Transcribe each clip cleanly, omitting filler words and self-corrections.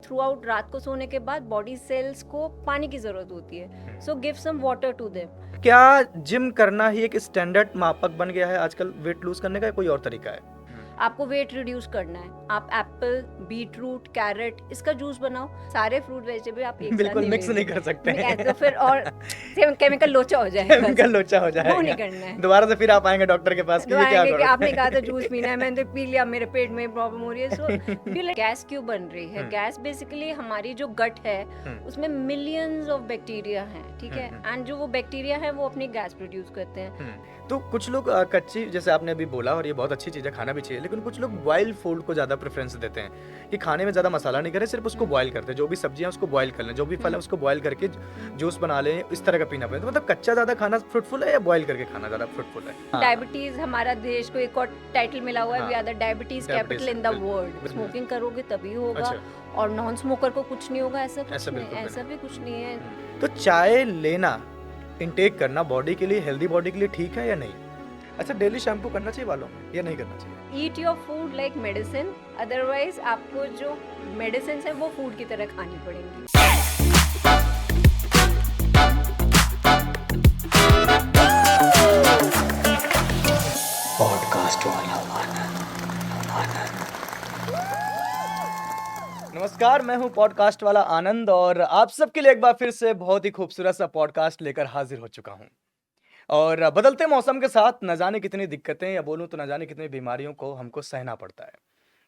Through out रात को सोने के बाद बॉडी सेल्स को पानी की ज़रूरत होती है, so give some water to them. क्या जिम करना ही एक स्टैंडर्ड मापक बन गया है आजकल वेट लूज करने का, या कोई और तरीका है? आपको वेट रिड्यूस करना है, आप एप्पल, बीटरूट, कैरेट इसका जूस बनाओ। सारे फ्रूट वेजिटेबल आप एक साथ बिल्कुल नहीं मिक्स ले नहीं सकते। कर सकते नहीं, तो फिर और केमिकल लोचा हो जाएगा। केमिकल लोचा हो वो जाएगा, नहीं करना है। दोबारा से फिर आप आएंगे डॉक्टर के पास कि तो ये क्या आएंगे कि करो आपने कहा था जूस पीना है, मैंने तो पी लिया, मेरे पेट में प्रॉब्लम हो रही है। सो गैस क्यों बन रही है? गैस बेसिकली हमारी जो गट है उसमें मिलियंस ऑफ बैक्टीरिया हैं, ठीक है, एंड जो वो बैक्टीरिया है वो अपनी गैस प्रोड्यूस करते हैं। तो कुछ लोग कच्ची, जैसे आपने अभी बोला, और ये बहुत अच्छी चीज़ है, खाना भी चाहिए, लेकिन कुछ लोग बॉयल फूड को ज़्यादा प्रेफरेंस देते हैं कि खाने में ज़्यादा मसाला नहीं करें, सिर्फ उसको बॉयल करते हैं, जो भी सब्जियां उसको बॉयल कर लें, जो भी फल है उसको बॉयल करके जूस बना लें, इस तरह का पीना पड़े। तो मतलब कच्चा ज़्यादा खाना फ्रूटफुल है या बॉयल करके खाना ज़्यादा फ्रूटफुल है? हाँ। डायबिटीज, हमारा देश को एक और टाइटल मिला हुआ है, वी हाँ। Are the diabetes Diabetes, capital in the बिल्कुल, वर्ल्ड। बिल्कुल। स्मोकिंग करोगे तभी होगा, अच्छा। और नॉन स्मोकर को कुछ नहीं होगा, ऐसा कुछ ऐसा नहीं, बिल्कुल भी ऐसा नहीं। भी कुछ नहीं है। तो चाय लेना, इंटेक करना बॉडी के लिए, हेल्दी बॉडी के लिए ठीक है या नहीं? अच्छा, डेली शैम्पू करना चाहिए बालों में या नहीं करना चाहिए? Eat your food like medicine, otherwise आपको जो मेडिसिन है वो फूड की तरह खानी पड़ेंगी। पॉडकास्ट वाला नमस्कार, मैं हूं पॉडकास्ट वाला आनंद, और आप सबके लिए एक बार फिर से बहुत ही खूबसूरत सा पॉडकास्ट लेकर हाजिर हो चुका हूं। और बदलते मौसम के साथ न जाने कितनी दिक्कतें, या बोलूं तो न जाने कितनी बीमारियों को हमको सहना पड़ता है।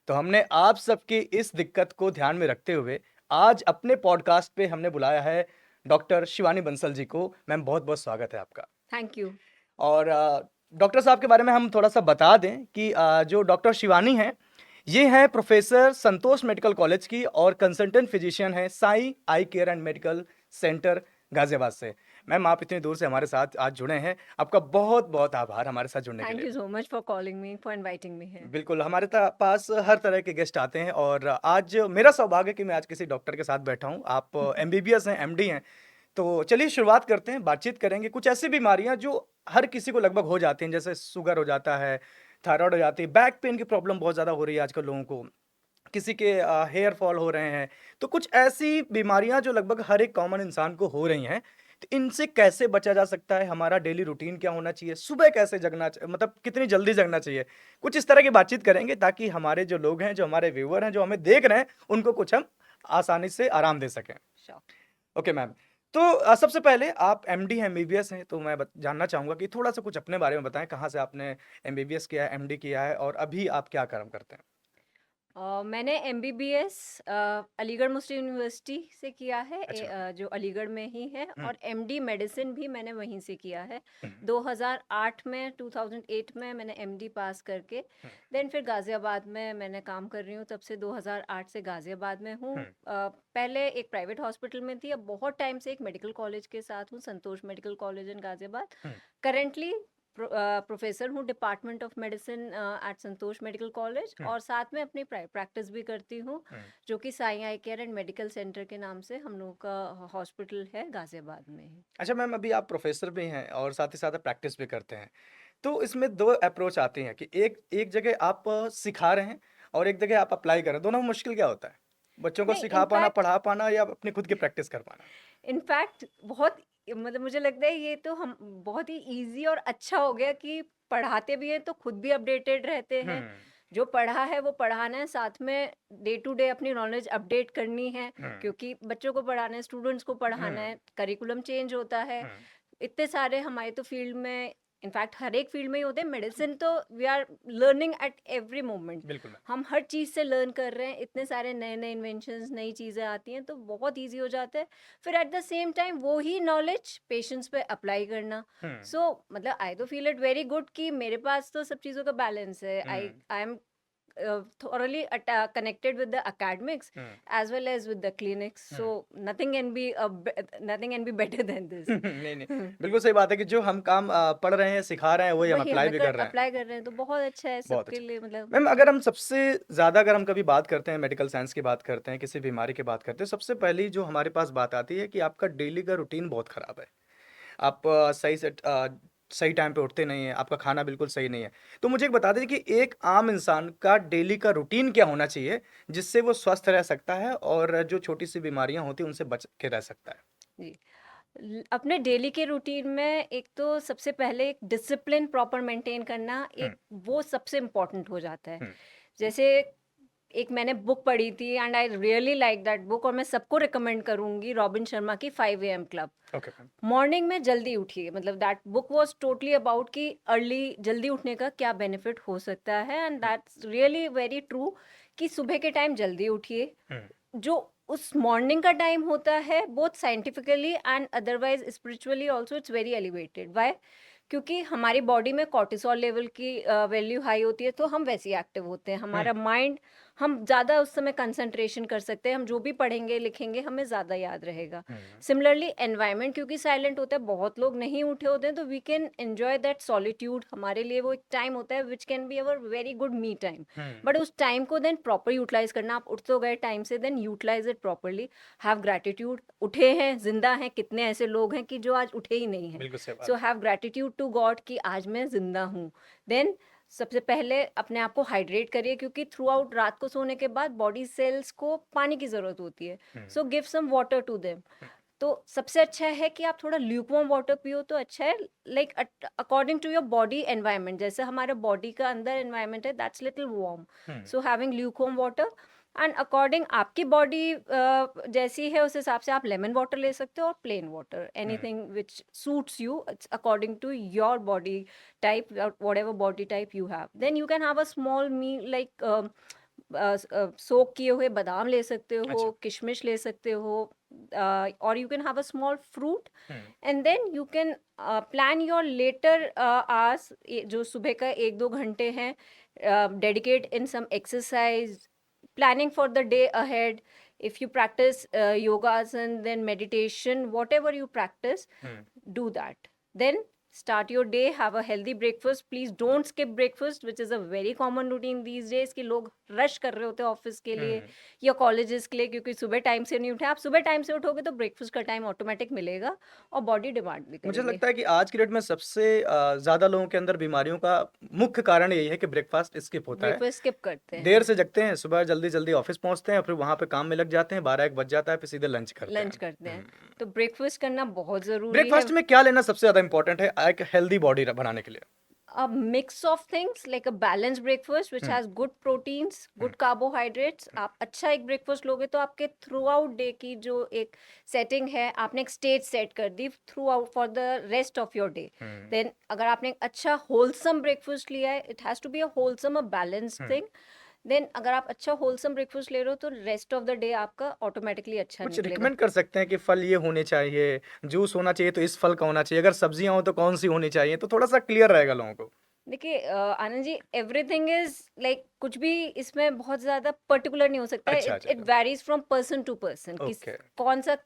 तो हमने आप सबकी इस दिक्कत को ध्यान में रखते हुए आज अपने पॉडकास्ट पे हमने बुलाया है डॉक्टर शिवानी बंसल जी को। मैम, बहुत बहुत स्वागत है आपका। Thank you. और डॉक्टर साहब के बारे में हम थोड़ा सा बता दें कि जो डॉक्टर शिवानी हैं, ये हैं प्रोफेसर संतोष मेडिकल कॉलेज की, और कंसल्टेंट फिजिशियन हैं Sai eye care and medical center Ghaziabad से। मैम, आप इतनी दूर से हमारे साथ आज जुड़े हैं, आपका बहुत बहुत आभार हमारे साथ जुड़ने के थैंक लिए। You so much for calling me, for inviting me here. बिल्कुल, हमारे पास हर तरह के गेस्ट आते हैं, और आज मेरा सौभाग्य है कि मैं आज किसी डॉक्टर के साथ बैठा हूँ। आप एमबीबीएस हैं, एमडी हैं। तो चलिए शुरुआत करते हैं, बातचीत करेंगे। कुछ ऐसी बीमारियां जो हर किसी को लगभग हो जाती हैं, जैसे शुगर हो जाता है, थायराइड हो जाती है, बैक पेन की प्रॉब्लम बहुत ज़्यादा हो रही है आजकल लोगों को, किसी के हेयर फॉल हो रहे हैं। तो कुछ ऐसी बीमारियां जो लगभग हर एक कॉमन इंसान को हो रही हैं, तो इनसे कैसे बचा जा सकता है? हमारा डेली रूटीन क्या होना चाहिए? सुबह कैसे जगना मतलब कितनी जल्दी जगना चाहिए? कुछ इस तरह की बातचीत करेंगे, ताकि हमारे जो लोग हैं, जो हमारे व्यूअर हैं, जो हमें देख रहे हैं, उनको कुछ हम आसानी से आराम दे सकें। Okay ma'am. तो सबसे पहले आप एमडी हैं, एमबीबीएस हैं, तो मैं जानना चाहूँगा कि थोड़ा-सा कुछ अपने बारे में बताएँ, कहाँ से आपने एमबीबीएस किया है, एमडी किया है, और अभी आप क्या काम करते हैं? मैंने एमबीबीएस अलीगढ़ मुस्लिम यूनिवर्सिटी से किया है, अच्छा। जो अलीगढ़ में ही है, हुँ, और एमडी मेडिसिन भी मैंने वहीं से किया है। हुँ, 2008 में 2008 में मैंने एमडी पास करके हुँ, देन फिर गाज़ियाबाद में मैंने काम कर रही हूँ, तब से 2008 से गाज़ियाबाद में हूँ। हुँ, पहले एक प्राइवेट हॉस्पिटल में थी, अब बहुत टाइम से एक मेडिकल कॉलेज के साथ हूँ, Santosh medical college in Ghaziabad. Hmm, currently professor हूँ department of medicine at Santosh medical college, hmm, और साथ में अपनी प्रैक्टिस भी करती हूँ, हुँ। जो कि Sai eye care and medical centre के नाम से हम लोगों का हॉस्पिटल है गाजियाबाद में ही। अच्छा मैम, अभी आप प्रोफ़ेसर भी हैं और साथ ही साथ आप प्रैक्टिस भी करते हैं। तो इसमें 2 अप्रोच आती हैं कि एक एक जगह आप सिखा रहे हैं, और एक जगह आप अप्लाई कर रहे हैं। दोनों में मुश्किल क्या होता है? बच्चों को नहीं, सिखा पाना, पढ़ा पाना, या अपनी खुद की प्रैक्टिस कर पाना? इनफैक्ट बहुत मतलब मुझे लगता है ये तो हम बहुत ही इजी और अच्छा हो गया कि पढ़ाते भी हैं तो खुद भी अपडेटेड रहते हुँ, हैं। जो पढ़ा है वो पढ़ाना है, साथ में डे टू डे अपनी नॉलेज अपडेट करनी है, हुँ, क्योंकि बच्चों को पढ़ाना है, स्टूडेंट्स को पढ़ाना हुँ, है, करिकुलम चेंज होता है। हुँ। इतने सारे हमारे तो फील्ड में, इनफैक्ट हर एक फील्ड में ही होते हैं। मेडिसिन तो we are learning at every moment, बिल्कुल मैम। हम हर चीज़ से लर्न कर रहे हैं। इतने सारे नए नए इन्वेंशंस, नई चीज़ें आती हैं, तो बहुत ईजी हो जाता है फिर एट द सेम टाइम वो ही नॉलेज पेशेंट्स पे अप्लाई करना। हुँ, सो मतलब आई तो फील इट वेरी गुड कि मेरे पास तो सब चीज़ों का बैलेंस है। I hmm, I am thoroughly connected with the academics hmm, as well as with the clinics, hmm. so nothing can be better than this. नहीं, नहीं, बिल्कुल सही बात है कि जो हम काम पढ़ रहे हैं, सिखा रहे हैं, वही हम वही अप्लाई हम भी कर कर रहे हैं। अप्लाई कर रहे हैं तो बहुत अच्छा है बहुत सबके अच्छा। लिए, मतलब। मैम, अगर हम सबसे ज़्यादा, अगर हम कभी बात करते हैं, मेडिकल साइंस की बात करते हैं, किसी बीमारी की बात करते हैं, सबसे पहली जो हमारे पास बात आती है कि आपका डेली का रूटीन बहुत ख़राब है। आप सही से सही टाइम पे उठते नहीं हैं, आपका खाना बिल्कुल सही नहीं है। तो मुझे एक बता दीजिए कि एक आम इंसान का डेली का रूटीन क्या होना चाहिए, जिससे वो स्वस्थ रह सकता है और जो छोटी-सी बीमारियाँ होती हैं, उनसे बच के रह सकता है? जी। अपने डेली के रूटीन में एक तो सबसे पहले एक डिसिप्लिन प्रॉपर मेंटेन करना, हुँ, एक वो सबसे इम्पोर्टेंट हो जाता है। हुँ, जैसे एक मैंने बुक पढ़ी थी and I really like that book, और मैं सबको रिकमेंड करूंगी, रॉबिन शर्मा की 5 AM club. Okay ma'am. Morning में जल्दी उठिए, मतलब that book was totally about कि अर्ली जल्दी उठने का क्या बेनिफिट हो सकता है, and hmm, that's really very true कि सुबह के टाइम जल्दी उठिए। हुँ, जो उस मॉर्निंग का टाइम होता है, both scientifically and otherwise spiritually also it's very elevated. Why? क्योंकि हमारी बॉडी में कॉर्टिसोल लेवल की वैल्यू हाई होती है, तो हम वैसे ही एक्टिव होते हैं, हुँ, हमारा माइंड, हम ज़्यादा उस समय कंसंट्रेशन कर सकते हैं, हम जो भी पढ़ेंगे लिखेंगे हमें ज़्यादा याद रहेगा। हुँ, सिमिलरली एनवायरनमेंट क्योंकि साइलेंट होता है, बहुत लोग नहीं उठे होते हैं, तो we can enjoy that solitude. हमारे लिए वो एक टाइम होता है which can be our very good me time. Hmm, but उस टाइम को देन प्रॉपर यूटिलाइज करना, आप उठ तो गए टाइम से, then utilize it properly. Have gratitude, उठे हैं, जिंदा हैं, कितने ऐसे लोग हैं कि जो आज उठे ही नहीं हैं। बिल्कुल सही सो बात है। हैव ग्रैटिट्यूड टू गॉड कि आज मैं जिंदा हूँ। देन सबसे पहले अपने आप को हाइड्रेट करिए, क्योंकि थ्रू आउट रात को सोने के बाद बॉडी सेल्स को पानी की जरूरत होती है। Hmm, so give some water to them. Hmm, तो सबसे अच्छा है कि आप थोड़ा ल्यूकवार्म वाटर पियो तो अच्छा है, like according to your body environment. जैसे हमारे बॉडी का अंदर एनवायरनमेंट है, that's little warm, hmm, so having lukewarm water. And according आपकी बॉडी जैसी है उस हिसाब से आप लेमन वाटर ले सकते हो, और plain water, hmm, anything which suits you according to your body type, whatever body type you have. Then you can have a small meal like सोक किए हुए बादाम ले सकते हो, अच्छा। किशमिश ले सकते हो, और you can have a small fruit. Hmm, and then you can plan your later hours, जो सुबह का 1-2 घंटे हैं, dedicate in some exercise, planning for the day ahead. If you practice yoga asan, then meditation, whatever you practice, hmm, do that. Then start your day, have a healthy breakfast. Please don't skip breakfast, which is a very common routine these days कि लोग rush कर रहे होते हैं office के लिए हुँ। या colleges के लिए, क्योंकि सुबह टाइम से नहीं उठे। आप सुबह टाइम से उठोगे तो ब्रेकफास्ट का टाइम ऑटोमेटिक मिलेगा, और बॉडी डिमांड भी मुझे करेगी। लगता है कि आज की डेट में सबसे ज़्यादा लोगों के अंदर बीमारियों का मुख्य कारण यही है कि ब्रेकफ़ास्ट स्किप होता है। ब्रेकफास्ट स्किप करते देर हैं, से जगते हैं, सुबह जल्दी-जल्दी ऑफ़िस पहुँचते हैं, फिर वहाँ पे काम में लग जाते हैं, 12-1 बज जाता है, फिर सीधे लंच करते हैं। लंच करते हैं। हुँ। तो ब्रेकफास्ट करना बहुत ज़रूरी है। ब्रेकफ़ास्ट में क्या लेना सबसे ज़्यादा इम्पोर्टेंट है एक हेल्दी बॉडी र बनाने के लिए? A mix of things like a balanced breakfast which hmm, has good proteins, hmm, good carbohydrates। हुँ, आप अच्छा एक ब्रेकफास्ट लोगे तो आपके थ्रू आउट डे की जो एक सेटिंग है, आपने एक स्टेज सेट कर दी throughout for the rest of your day. Hmm, then अगर आपने एक अच्छा होलसम ब्रेकफास्ट लिया है, it has to be a wholesome, a balanced hmm. Thing. Then अगर आप अच्छा होलसम ब्रेकफास्ट ले रहे हो तो रेस्ट ऑफ द डे आपका ऑटोमेटिकली अच्छा कुछ निकलेगा। रिकमेंड कर सकते हैं कि फल ये होने चाहिए, जूस होना चाहिए तो इस फल का होना चाहिए, अगर सब्जियाँ हो तो कौन-सी होनी चाहिए? तो थोड़ा-सा क्लियर रहेगा लोगों को। देखिए Anand ji, everything is like, कुछ भी इसमें बहुत ज्यादा पर्टिकुलर नहीं हो सकता है। अच्छा, इट अच्छा, इट अच्छा। Varies from person to person, किस ओके। कौन सा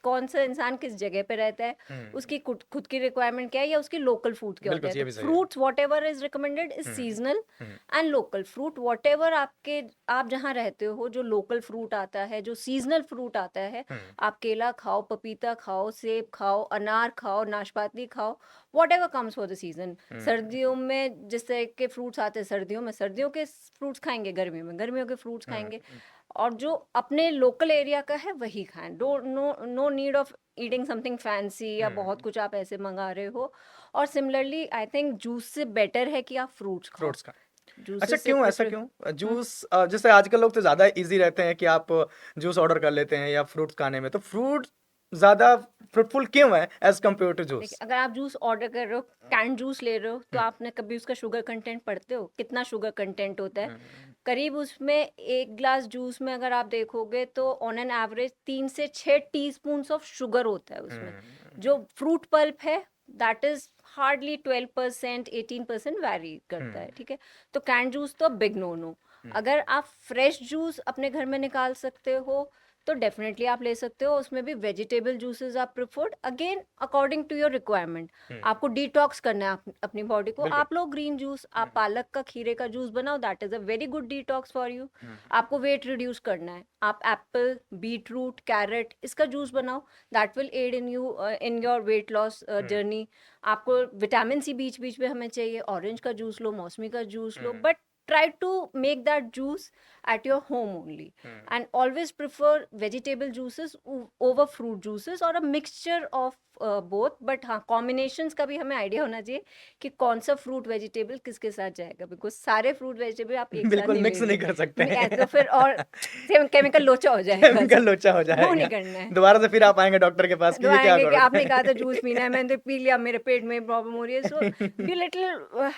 कौन सा इंसान किस जगह पे रहता है, हुँ, उसकी खुद खुद की रिक्वायरमेंट क्या है, या उसकी लोकल फूड क्या होता बिल्कुल है। ये तो भी सही है। Fruits what ever is recommended is hmm, seasonal hmm, and local fruit. What ever आपके, आप जहाँ रहते हो जो लोकल फ्रूट आता है, जो सीजनल फ्रूट आता है, हुँ, आप केला खाओ, पपीता खाओ, सेब खाओ, अनार खाओ, नाशपाती खाओ, whatever comes for the season. Hmm, सर्दियों में जिस तरह के फ्रूट्स आते हैं, सर्दियों में सर्दियों के फ्रूट्स खाएंगे, गर्मियों में गर्मियों के फ्रूट्स हुँ, खाएंगे, हुँ, और जो अपने लोकल एरिया का है वही खाएं। Do no no need of eating something fancy या बहुत हुँ, कुछ आप ऐसे मंगा रहे हो। और सिमिलरली आई थिंक जूस से बेटर है कि आप फ्रूट्स खाओ। फ्रूट्स का। अच्छा जूसेस से क्यों कुछ ऐसा क्यों? हम्म, जूस जैसे आजकल लोग तो ज़्यादा ईज़ी रहते हैं कि आप जूस ऑर्डर कर लेते हैं या फ्रूट्स खाने में, तो फ्रूट ज़्यादा फ्रूटफुल क्यों है एज़ कम्पेयर टू देखिए जूस? अगर आप जूस ऑर्डर कर रहे हो, कैन जूस ले रहे हो, तो हुँ, आपने कभी उसका शुगर कंटेंट पढ़ते हो, कितना शुगर कंटेंट होता है? हुँ, करीब उसमें एक ग्लास जूस में अगर आप देखोगे तो ऑन एन एवरेज 3 से 6 टीस्पून ऑफ शुगर होता है उसमें। हुँ, जो फ्रूट पल्प है, दैट इज हार्डली 12%, 18% वैरी हुँ, करता है, ठीक है। तो कैन जूस तो बिग नो नो। हुँ, अगर आप फ्रेश जूस अपने घर में निकाल सकते हो तो डेफिनेटली आप ले सकते हो। उसमें भी वेजिटेबल जूसेस आप preferred, again according to your requirement. आपको डिटॉक्स करना है अपनी बॉडी को, बिल्कुल। आप लो ग्रीन जूस, आप पालक का खीरे का जूस बनाओ, that is a very good detox for you. आपको वेट रिड्यूस करना है, आप एप्पल, बीट रूट, कैरेट इसका जूस बनाओ, that will aid in your weight loss journey. आपको विटामिन सी बीच बीच में हमें चाहिए, ऑरेंज का जूस लो, मौसमी का जूस लो, but try to make that juice at your home only. And always prefer vegetable juices over fruit juices or a mixture of both. But हाँ, combinations का भी हमें idea होना चाहिए कि कौन सा fruit vegetable किसके साथ जाएगा, because सारे fruit vegetable आप एक साथ बिल्कुल नहीं मिक्स नहीं लेंगे कर सकते ऐसे तो हैं। फिर और केमिकल लोचा हो जाएगा, केमिकल लोचा हो वो जाएगा। नहीं करना है। दोबारा से फिर आप आएंगे डॉक्टर के पास कि ये क्या आएंगे कि करो। आपने कहा था जूस पीना है, मैंने तो पी लिया, मेरे पेट में प्रॉब्लम हो रही है। So be little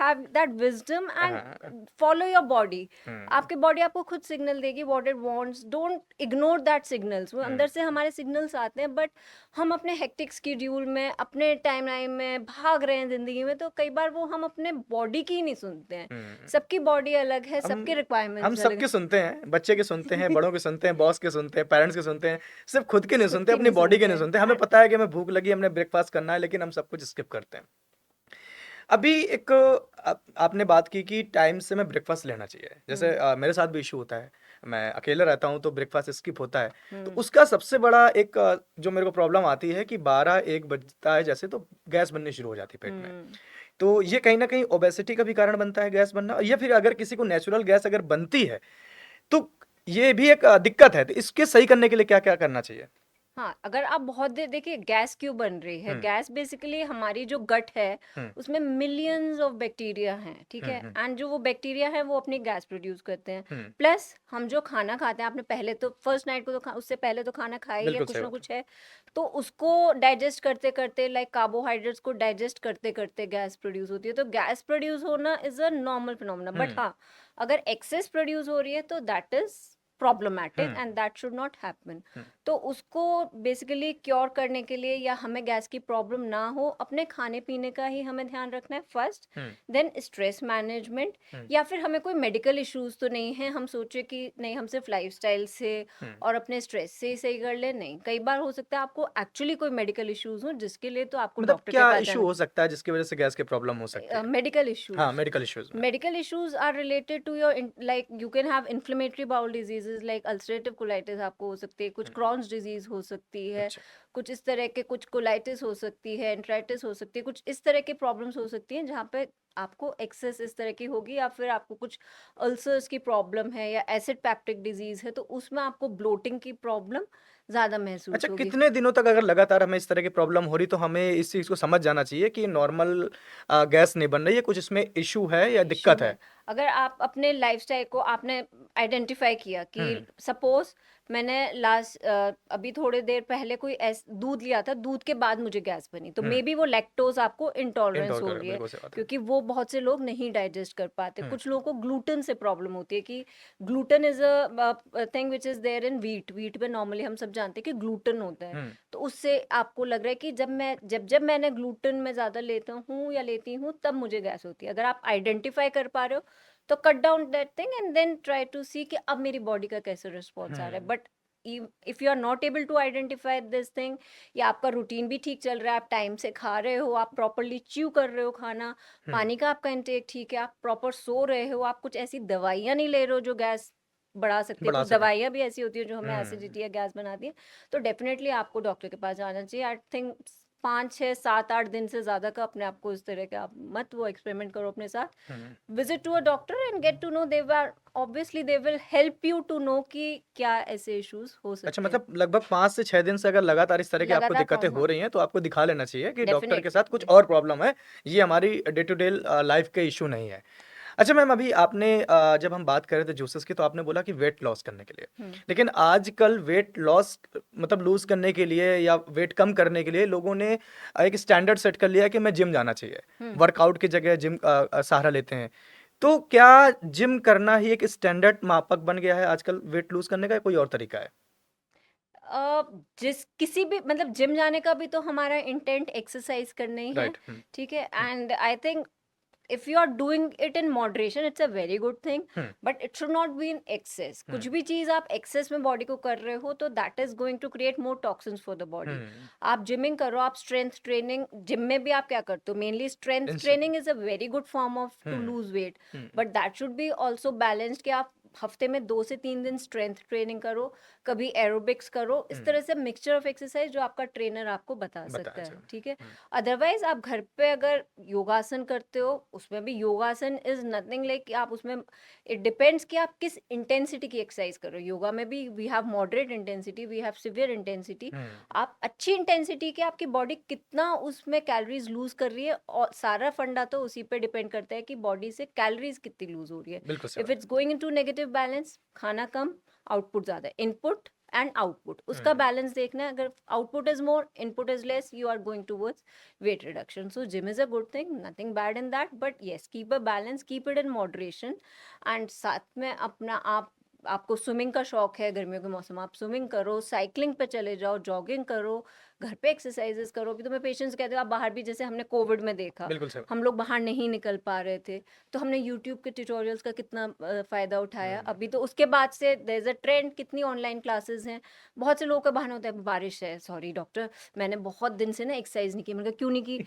have that wisdom and follow your body. आपकी बॉडी आपको खुद सिग्नल देगी what it wants, don't ignore that signals. वो अंदर से हमारे सिग्नल्स आते हैं, बट हम अपने हेक्टिक स्केड्यूल में, अपने टाइमलाइन में भाग रहे हैं जिंदगी में, तो कई बार वो हम अपने बॉडी की ही नहीं सुनते हैं। सबकी बॉडी अलग है, सबके हम रिक्वायरमेंट्स अलग सबके सुनते हैं, बच्चे के सुनते हैं, बड़ों के सुनते हैं, बॉस के सुनते हैं, पेरेंट्स के सुनते हैं, सिर्फ खुद के नहीं खुद सुनते, की अपनी नहीं बॉडी के नहीं सुनते सुनते। हमें पता है कि हमें भूख लगी, हमने ब्रेकफास्ट करना है, लेकिन हम सब कुछ स्किप करते हैं। अभी एक आपने बात की कि टाइम से मैं ब्रेकफास्ट लेना चाहिए। जैसे मेरे साथ भी इशू होता है, मैं अकेला रहता हूँ तो ब्रेकफास्ट स्किप होता है। तो उसका सबसे बड़ा एक जो मेरे को प्रॉब्लम आती है कि 12-1 बजता है जैसे, तो गैस बननी शुरू हो जाती है पेट में। तो ये कहीं ना कहीं ओबेसिटी का भी कारण बनता है गैस बनना, या फिर अगर किसी को नेचुरल गैस अगर बनती है तो ये भी एक दिक्कत है। तो इसके सही करने के लिए क्या क्या करना चाहिए? हाँ, अगर आप बहुत देर देखिए, गैस क्यों बन रही है? गैस बेसिकली हमारी जो गट है उसमें मिलियंस ऑफ बैक्टीरिया हैं, ठीक है, एंड जो वो बैक्टीरिया है वो अपनी गैस प्रोड्यूस करते हैं। प्लस हम जो खाना खाते हैं, आपने पहले तो फर्स्ट नाइट को तो उससे पहले तो खाना खाया ही है, बिल्कुल कुछ सही ना बात कुछ है, तो उसको डाइजेस्ट करते करते, लाइक कार्बोहाइड्रेट्स को डाइजेस्ट करते करते गैस प्रोड्यूस होती है। तो गैस प्रोड्यूस होना is a normal phenomena, but हाँ, अगर एक्सेस प्रोड्यूस हो रही है तो that is problematic and that should not happen. तो उसको बेसिकली क्योर करने के लिए, या हमें गैस की प्रॉब्लम ना हो, अपने खाने पीने का ही हमें ध्यान रखना है फर्स्ट, देन स्ट्रेस मैनेजमेंट, या फिर हमें कोई मेडिकल इश्यूज तो नहीं है, हम सोचे कि नहीं हम सिर्फ लाइफस्टाइल से और अपने स्ट्रेस से ही सही कर ले, नहीं, कई बार हो सकता है आपको एक्चुअली कोई मेडिकल इश्यूज हो, जिसके लिए तो आपको मतलब डॉक्टर के क्या पास इशू हो सकता है जिसकी वजह से गैस की प्रॉब्लम हो सकती है? Medical issues. हाँ, मेडिकल इश्यूज में। Medical issues are related to your like you can have inflammatory bowel diseases like ulcerative colitis आपको हो सकती है, कुछ Crohn's disease हो सकती है, अच्छा। कुछ इस तरह के, कुछ कोलाइटिस हो सकती है, एंट्राइटिस हो सकती है, कुछ इस तरह के प्रॉब्लम्स हो सकती हैं जहाँ पे आपको एक्सेस इस तरह की होगी, या फिर आपको कुछ अल्सर्स की प्रॉब्लम है, या एसिड पैप्टिक डिजीज है, तो उसमें आपको ब्लोटिंग की प्रॉब्लम ज्यादा महसूस अच्छा, होगी। कितने दिनों तक अगर लगातार हमें इस तरह की प्रॉब्लम हो रही, तो हमें इस चीज़ को समझ जाना चाहिए कि नॉर्मल गैस नहीं बन रही है, कुछ इसमें इशू है या इशू दिक्कत है? अगर आप अपने लाइफस्टाइल को आपने आइडेंटिफाई किया कि सपोज मैंने लास्ट अभी थोड़ी देर पहले कोई दूध लिया था, दूध के बाद मुझे गैस बनी, तो मे बी वो लैक्टोज आपको इंटॉलरेंस हो रही है, बिल्कुल सही बात है। क्योंकि वो बहुत से लोग नहीं डाइजेस्ट कर पाते। कुछ लोगों को ग्लूटेन से प्रॉब्लम होती है कि gluten is a thing which is there in wheat में नॉर्मली हम सब जानते हैं कि ग्लूटेन होता है, तो उससे आपको लग रहा है कि जब मैंने ग्लूटेन में ज्यादा लेता हूँ या लेती हूँ तब मुझे गैस होती है। अगर आप आइडेंटिफाई कर पा रहे हो तो cut down that thing and then try to see कि अब मेरी बॉडी का कैसे रिस्पॉन्स आ रहा है। But if you are not able to identify this thing, या आपका रूटीन भी ठीक चल रहा है, आप टाइम से खा रहे हो, आप प्रॉपरली च्यू कर रहे हो खाना, पानी का आपका इंटेक ठीक है, आप प्रॉपर सो रहे हो, आप कुछ ऐसी दवाइयाँ नहीं ले रहे हो जो गैस बढ़ा सकती है, बढ़ा कुछ सके। दवाइयाँ भी ऐसी होती है जो हमें एसिडिटी या गैस बनाती है, तो डेफिनेटली आपको डॉक्टर के पास जाना चाहिए। आई थिंक 5, 6, 7, 8 दिन से ज्यादा का अपने आप को इस तरह का आप मत वो एक्सपेरिमेंट करो अपने साथ। Visit to a doctor and get to know, they are obviously they will help you to know कि क्या ऐसे इश्यूज हो सकते अच्छा, हैं। मतलब लगभग 5 से 6 दिन से अगर लगातार इस तरह की आपको लगातार दिक्कतें हाँ, हो रही हैं, तो आपको दिखा लेना चाहिए कि डॉक्टर के साथ कुछ डेफिनेटली। और प्रॉब्लम है, ये हमारी डे टू डे लाइफ के इशू नहीं है। अच्छा मैम, अभी आपने जब हम बात कर रहे थे जूसेस की, तो आपने बोला कि वेट लॉस करने के लिए, लेकिन आजकल वेट लॉस मतलब लूज करने के लिए या वेट कम करने के लिए लोगों ने एक स्टैंडर्ड सेट कर लिया है कि मैं जिम जाना चाहिए, वर्कआउट की जगह जिम सहारा लेते हैं। तो क्या जिम करना ही एक स्टैंडर्ड मापक बन गया है आजकल वेट लूज करने का, या कोई और तरीका है? जिस किसी भी मतलब जिम जाने का भी तो हमारा इंटेंट एक्सरसाइज करना ही है, राइट। ठीक है, and I think if you are doing it in moderation, it's a very good thing, hmm but it should not be in excess. कुछ हम्म भी चीज आप excess में body को कर रहे हो तो that is going to create more toxins for the body. हम्म आप जिमिंग करो, आप स्ट्रेंथ ट्रेनिंग, जिम में भी आप क्या करते हो, mainly strength instant training is a very good form of to hmm lose weight, hmm but that should be also balanced कि आप हफ्ते में 2 से 3 दिन स्ट्रेंथ ट्रेनिंग करो, कभी एरोबिक्स करो, इस हम्म तरह से मिक्सचर ऑफ एक्सरसाइज जो आपका ट्रेनर आपको बता बताया सकता है, जाए ठीक है। हम्म अदरवाइज आप घर पे अगर योगासन करते हो, उसमें भी योगासन इज नथिंग लाइक, आप उसमें इट डिपेंड्स कि आप किस इंटेंसिटी की एक्सरसाइज कर रहे हो। योगा में भी we have moderate intensity, we have severe intensity. Hmm आप अच्छी इंटेंसिटी के आपकी बॉडी कितना उसमें कैलोरीज लूज कर रही है, और सारा फंडा तो उसी पे डिपेंड करता है कि बॉडी से कैलोरीज कितनी लूज हो रही है। बिल्कुल सही इफ बात it's going into negative balance, खाना कम, आउटपुट ज्यादा, इनपुट एंड आउटपुट, उसका हम्म बैलेंस देखना है। अगर output is more, input is less, you are going towards weight reduction. So gym is a good thing, nothing bad in that, but yes, keep a balance, keep it in moderation. And साथ में अपना आपको swimming का शौक है, गर्मियों के मौसम आप स्विमिंग करो, साइकिलिंग पे चले जाओ, जॉगिंग करो, घर पे एक्सरसाइजेस करो। अभी तो मैं पेशेंट्स कहते हो आप बाहर भी, जैसे हमने कोविड में देखा, बिल्कुल सही बात हम लोग बाहर नहीं निकल पा रहे थे, तो हमने यूट्यूब के ट्यूटोरियल्स का कितना फायदा उठाया। हम्म अभी तो उसके बाद से देयर इज अ ट्रेंड, कितनी ऑनलाइन क्लासेस हैं। बहुत से लोगों का बहाना होता है बारिश है, सॉरी डॉक्टर मैंने बहुत दिन से ना एक्सरसाइज नहीं की। मैंने कहा क्यों नहीं की?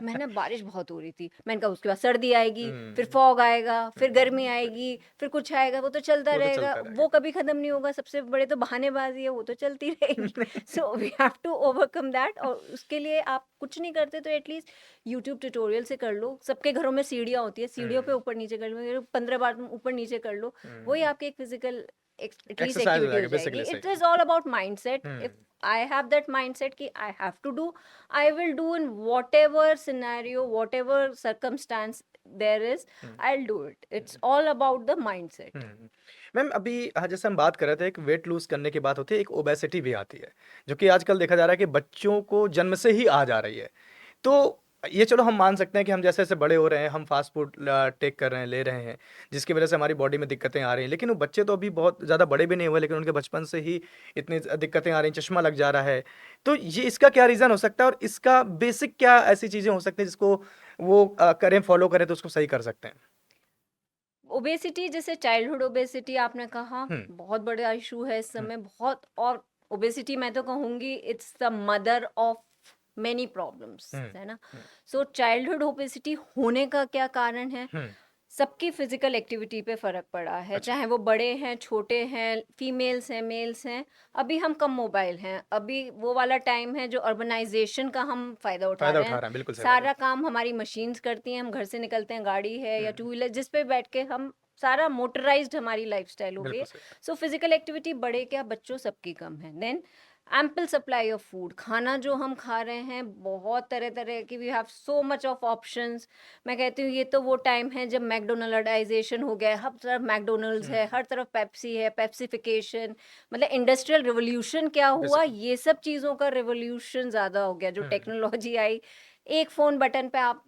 मैंने बारिश बहुत हो रही थी। मैंने कहा उसके बाद सर्दी आएगी, फिर हम्म फॉग आएगा, फिर हम्म गर्मी आएगी, फिर कुछ आएगा, वो तो चलता वो तो रहेगा, चलता वो रहेगा कभी खत्म नहीं होगा। सबसे बड़े तो बहानेबाजी है, वो तो चलती रहेगी। So we have to overcome that, और उसके लिए आप कुछ नहीं करते तो एटलीस्ट यूट्यूब ट्यूटोरियल से कर लो। सबके घरों में सीढ़ियाँ होती है, सीढ़ियों पे हम्म ऊपर नीचे कर लो, 15 बार तुम ऊपर नीचे कर लो, वही हम्म आपकी एक फिजिकल एटलीस्ट एक्सरसाइज हो एक्टिविटी हो जाएगा जाएगी। बेसिकली इट सही is all about mindset. If hmm I have that mindset कि I have to do, I will do in whatever scenario, whatever circumstance there is, hmm I'll do it. It's all about the mindset. Ma'am अभी जैसे हम बात कर रहे थे, एक weight lose करने की बात होती है, एक ओबेसिटी भी आती है, जो कि आजकल देखा जा रहा है कि बच्चों को जन्म से ही आ जा रही है। तो ये चलो हम मान सकते हैं कि हम जैसे जैसे बड़े हो रहे हैं, हम फास्ट फूड टेक कर रहे हैं, ले रहे हैं, जिसकी वजह से हमारी बॉडी में दिक्कतें आ रही हैं। लेकिन वो बच्चे तो अभी बहुत ज़्यादा बड़े भी नहीं हुए, लेकिन उनके बचपन से ही इतनी दिक्कतें आ रही हैं, चश्मा लग जा रहा है। तो ये इसका क्या रीज़न हो सकता है, और इसका बेसिक क्या ऐसी चीज़ें हो सकती हैं जिसको वो करें, फॉलो करें तो उसको सही कर सकते हैं? ओबेसिटी, जैसे चाइल्डहुड ओबेसिटी आपने कहा, हुँ, बहुत बड़ा इशू है इस हुँ, समय, बहुत। और ओबेसिटी मैं तो कहूँगी it's the mother of many problems, hmm, है ना। हुँ, सो चाइल्डहुड ओबेसिटी होने का क्या कारण है? हुँ, सबकी फिजिकल एक्टिविटी पे फर्क पड़ा है, अच्छा, चाहे वो बड़े हैं, छोटे हैं, फीमेल्स हैं, मेल्स हैं। अभी हम कम मोबाइल हैं, अभी वो वाला टाइम है जो अर्बनाइजेशन का हम फायदा उठा फ़ायदा रहे उठा हैं। रहा है, बिल्कुल सही बात है। सारा काम हमारी मशीन्स करती हैं, हम घर से निकलते हैं, गाड़ी है या हुँ, टू व्हीलर जिस पे बैठ के हम, सारा मोटराइज्ड हमारी लाइफस्टाइल हो गई है। बिल्कुल सही बात सो फिजिकल एक्टिविटी बड़े क्या बच्चों सबकी कम है। Then ample supply of food, खाना जो हम खा रहे हैं बहुत तरह तरह की, we have so much of options. मैं कहती हूँ ये तो वो टाइम है जब मैकडोनल्डाइजेशन हो गया है, हर तरफ मैकडोनल्ड्स है। है, हर तरफ पेप्सी है, पेप्सिफिकेशन, मतलब इंडस्ट्रियल रिवोल्यूशन क्या हुआ, बेसिकली ये सब चीज़ों का रिवोल्यूशन ज़्यादा हो गया, जो हुँ, टेक्नोलॉजी आई। एक फ़ोन बटन पे आप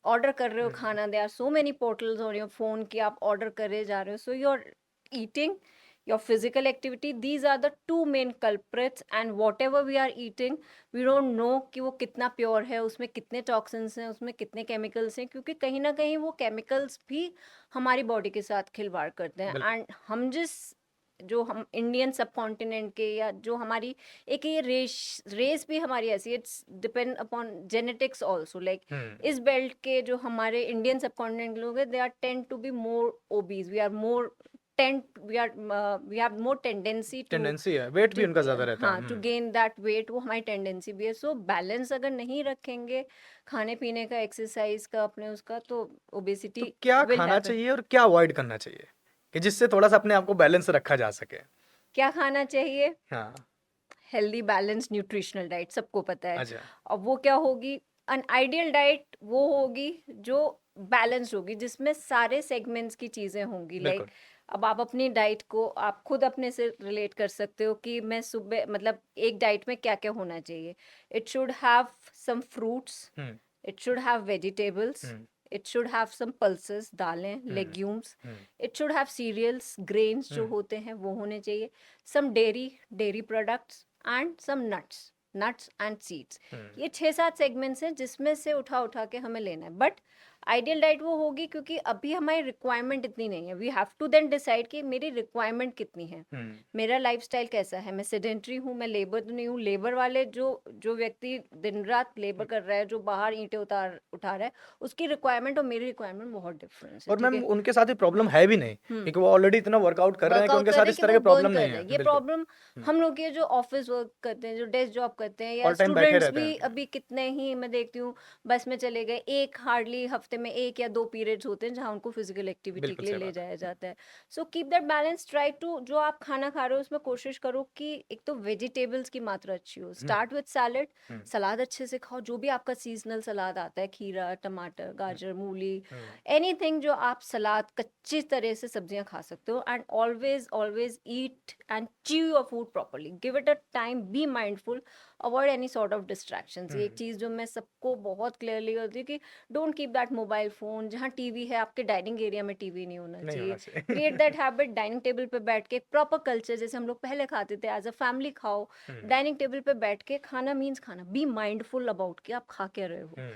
ऑर्डर कर रहे हो हुँ, खाना, they are so many portals on your phone कि आप ऑर्डर करे जा रहे हो। So your eating, your physical activity, these are the two main culprits, and whatever we are eating, we don't know कि वो कितना प्योर है, उसमें कितने टॉक्सिन्स हैं, उसमें कितने केमिकल्स हैं, क्योंकि कहीं ना कहीं वो केमिकल्स भी हमारी बॉडी के साथ खिलवाड़ करते हैं। बिल्कुल। एंड हम जिस, जो हम इंडियन सब कॉन्टिनेंट के, या जो हमारी एक ये रेस भी हमारी ऐसी, it's depend upon genetics also, like hmm, इस बेल्ट के जो हमारे इंडियन सब कॉन्टिनेंट लोग हैं, they are tend to be more obese, we are more we have more tendency tendency है, वेट भी to उनका ज़्यादा रहता है। हाँ, to gain that weight, वो हमारी टेंडेंसी भी है। सो बैलेंस अगर नहीं रखेंगे खाने पीने का, एक्सरसाइज का, अपने उसका, तो तो ओबेसिटी क्या विल खाना हैपन। चाहिए और क्या अवॉइड करना चाहिए, कि जिससे थोड़ा-सा अपने आप को बैलेंस रखा जा सके? क्या खाना चाहिए? हाँ, हेल्दी बैलेंस न्यूट्रिशनल डाइट, सबको पता है। अच्छा, अब वो क्या होगी? अन आइडियल डाइट वो होगी जो बैलेंस्ड होगी, जिसमें सारे सेगमेंट्स की चीज़ें होंगी। लाइक बिल्कुल। अब आप अपनी डाइट को आप खुद अपने से रिलेट कर सकते हो कि मैं सुबह, मतलब एक डाइट में क्या क्या होना चाहिए। It should have some fruits, hmm, it should have vegetables, hmm, it should have some pulses, दालें, hmm, legumes, hmm, it should have cereals, grains जो हुँ, होते हैं वो होने चाहिए, some dairy products, and some nuts and seeds. Hmm, ये 6-7 segments हैं जिसमें से उठा उठा के हमें लेना है। बट आइडियल डाइट वो होगी क्योंकि अभी हमारी रिक्वायरमेंट इतनी नहीं है, we have to then decide कि मेरी रिक्वायरमेंट कितनी है, मेरा लाइफस्टाइल कैसा है, मैं सेडेंटरी हूँ, मैं लेबर तो नहीं हूँ। लेबर वाले जो जो व्यक्ति दिन रात लेबर कर रहा है, जो बाहर ईंटें उठा रहा है, उसकी रिक्वायरमेंट और मेरी रिक्वायरमेंट बहुत डिफरेंस है, और ठीक मैम है। उनके साथ ये प्रॉब्लम है भी नहीं, क्योंकि वो ऑलरेडी इतना वर्कआउट कर रहे हैं कि वर्कआउट उनके कर साथ रहे हैं इस कि तरह वो की बर्न प्रॉब्लम कर नहीं रहे है। हैं। ये बिल्कुल। प्रॉब्लम हम लोग ये जो ऑफिस वर्क करते हैं, जो डेस्क जॉब करते हैं, या ऑल टाइम बैठे स्टूडेंट्स रहते भी हैं। अभी कितने ही मैं देखती हूँ बस में चले गए, एक हार्डली हफ्ते में 1 या 2 पीरियड्स होते हैं जहाँ उनको फिजिकल एक्टिविटी बिल्कुल के लिए सही ले बात है। जाया जाता है। So keep that balance, try to जो आप खाना खा रहे हो उसमें कोशिश करो कि एक तो वेजिटेबल्स की मात्रा अच्छी हो, स्टार्ट विद सैलेड, सलाद अच्छे से खाओ, जो भी आपका सीजनल सलाद आता है, खीरा, टमाटर, गाजर, मूली, एनीथिंग जो आप सलाद कच्ची तरह से सब्जियां खा सकते हो। And always always eat and chew your food properly, give it a time, be mindful, avoid any sort of distractions. ये एक चीज़ जो मैं सबको बहुत क्लियरली होती है कि don't keep that mobile phone, जहाँ टीवी है आपके डाइनिंग एरिया में टीवी नहीं होना नहीं चाहिए। होना चाहिए। Create that habit, dining table पे बैठ के प्रॉपर कल्चर जैसे हम लोग पहले खाते थे, एज अ फैमिली खाओ, डाइनिंग टेबल पे बैठ के खाना मीन्स खाना, बी माइंडफुल अबाउट कि आप खा क्या रहे हो,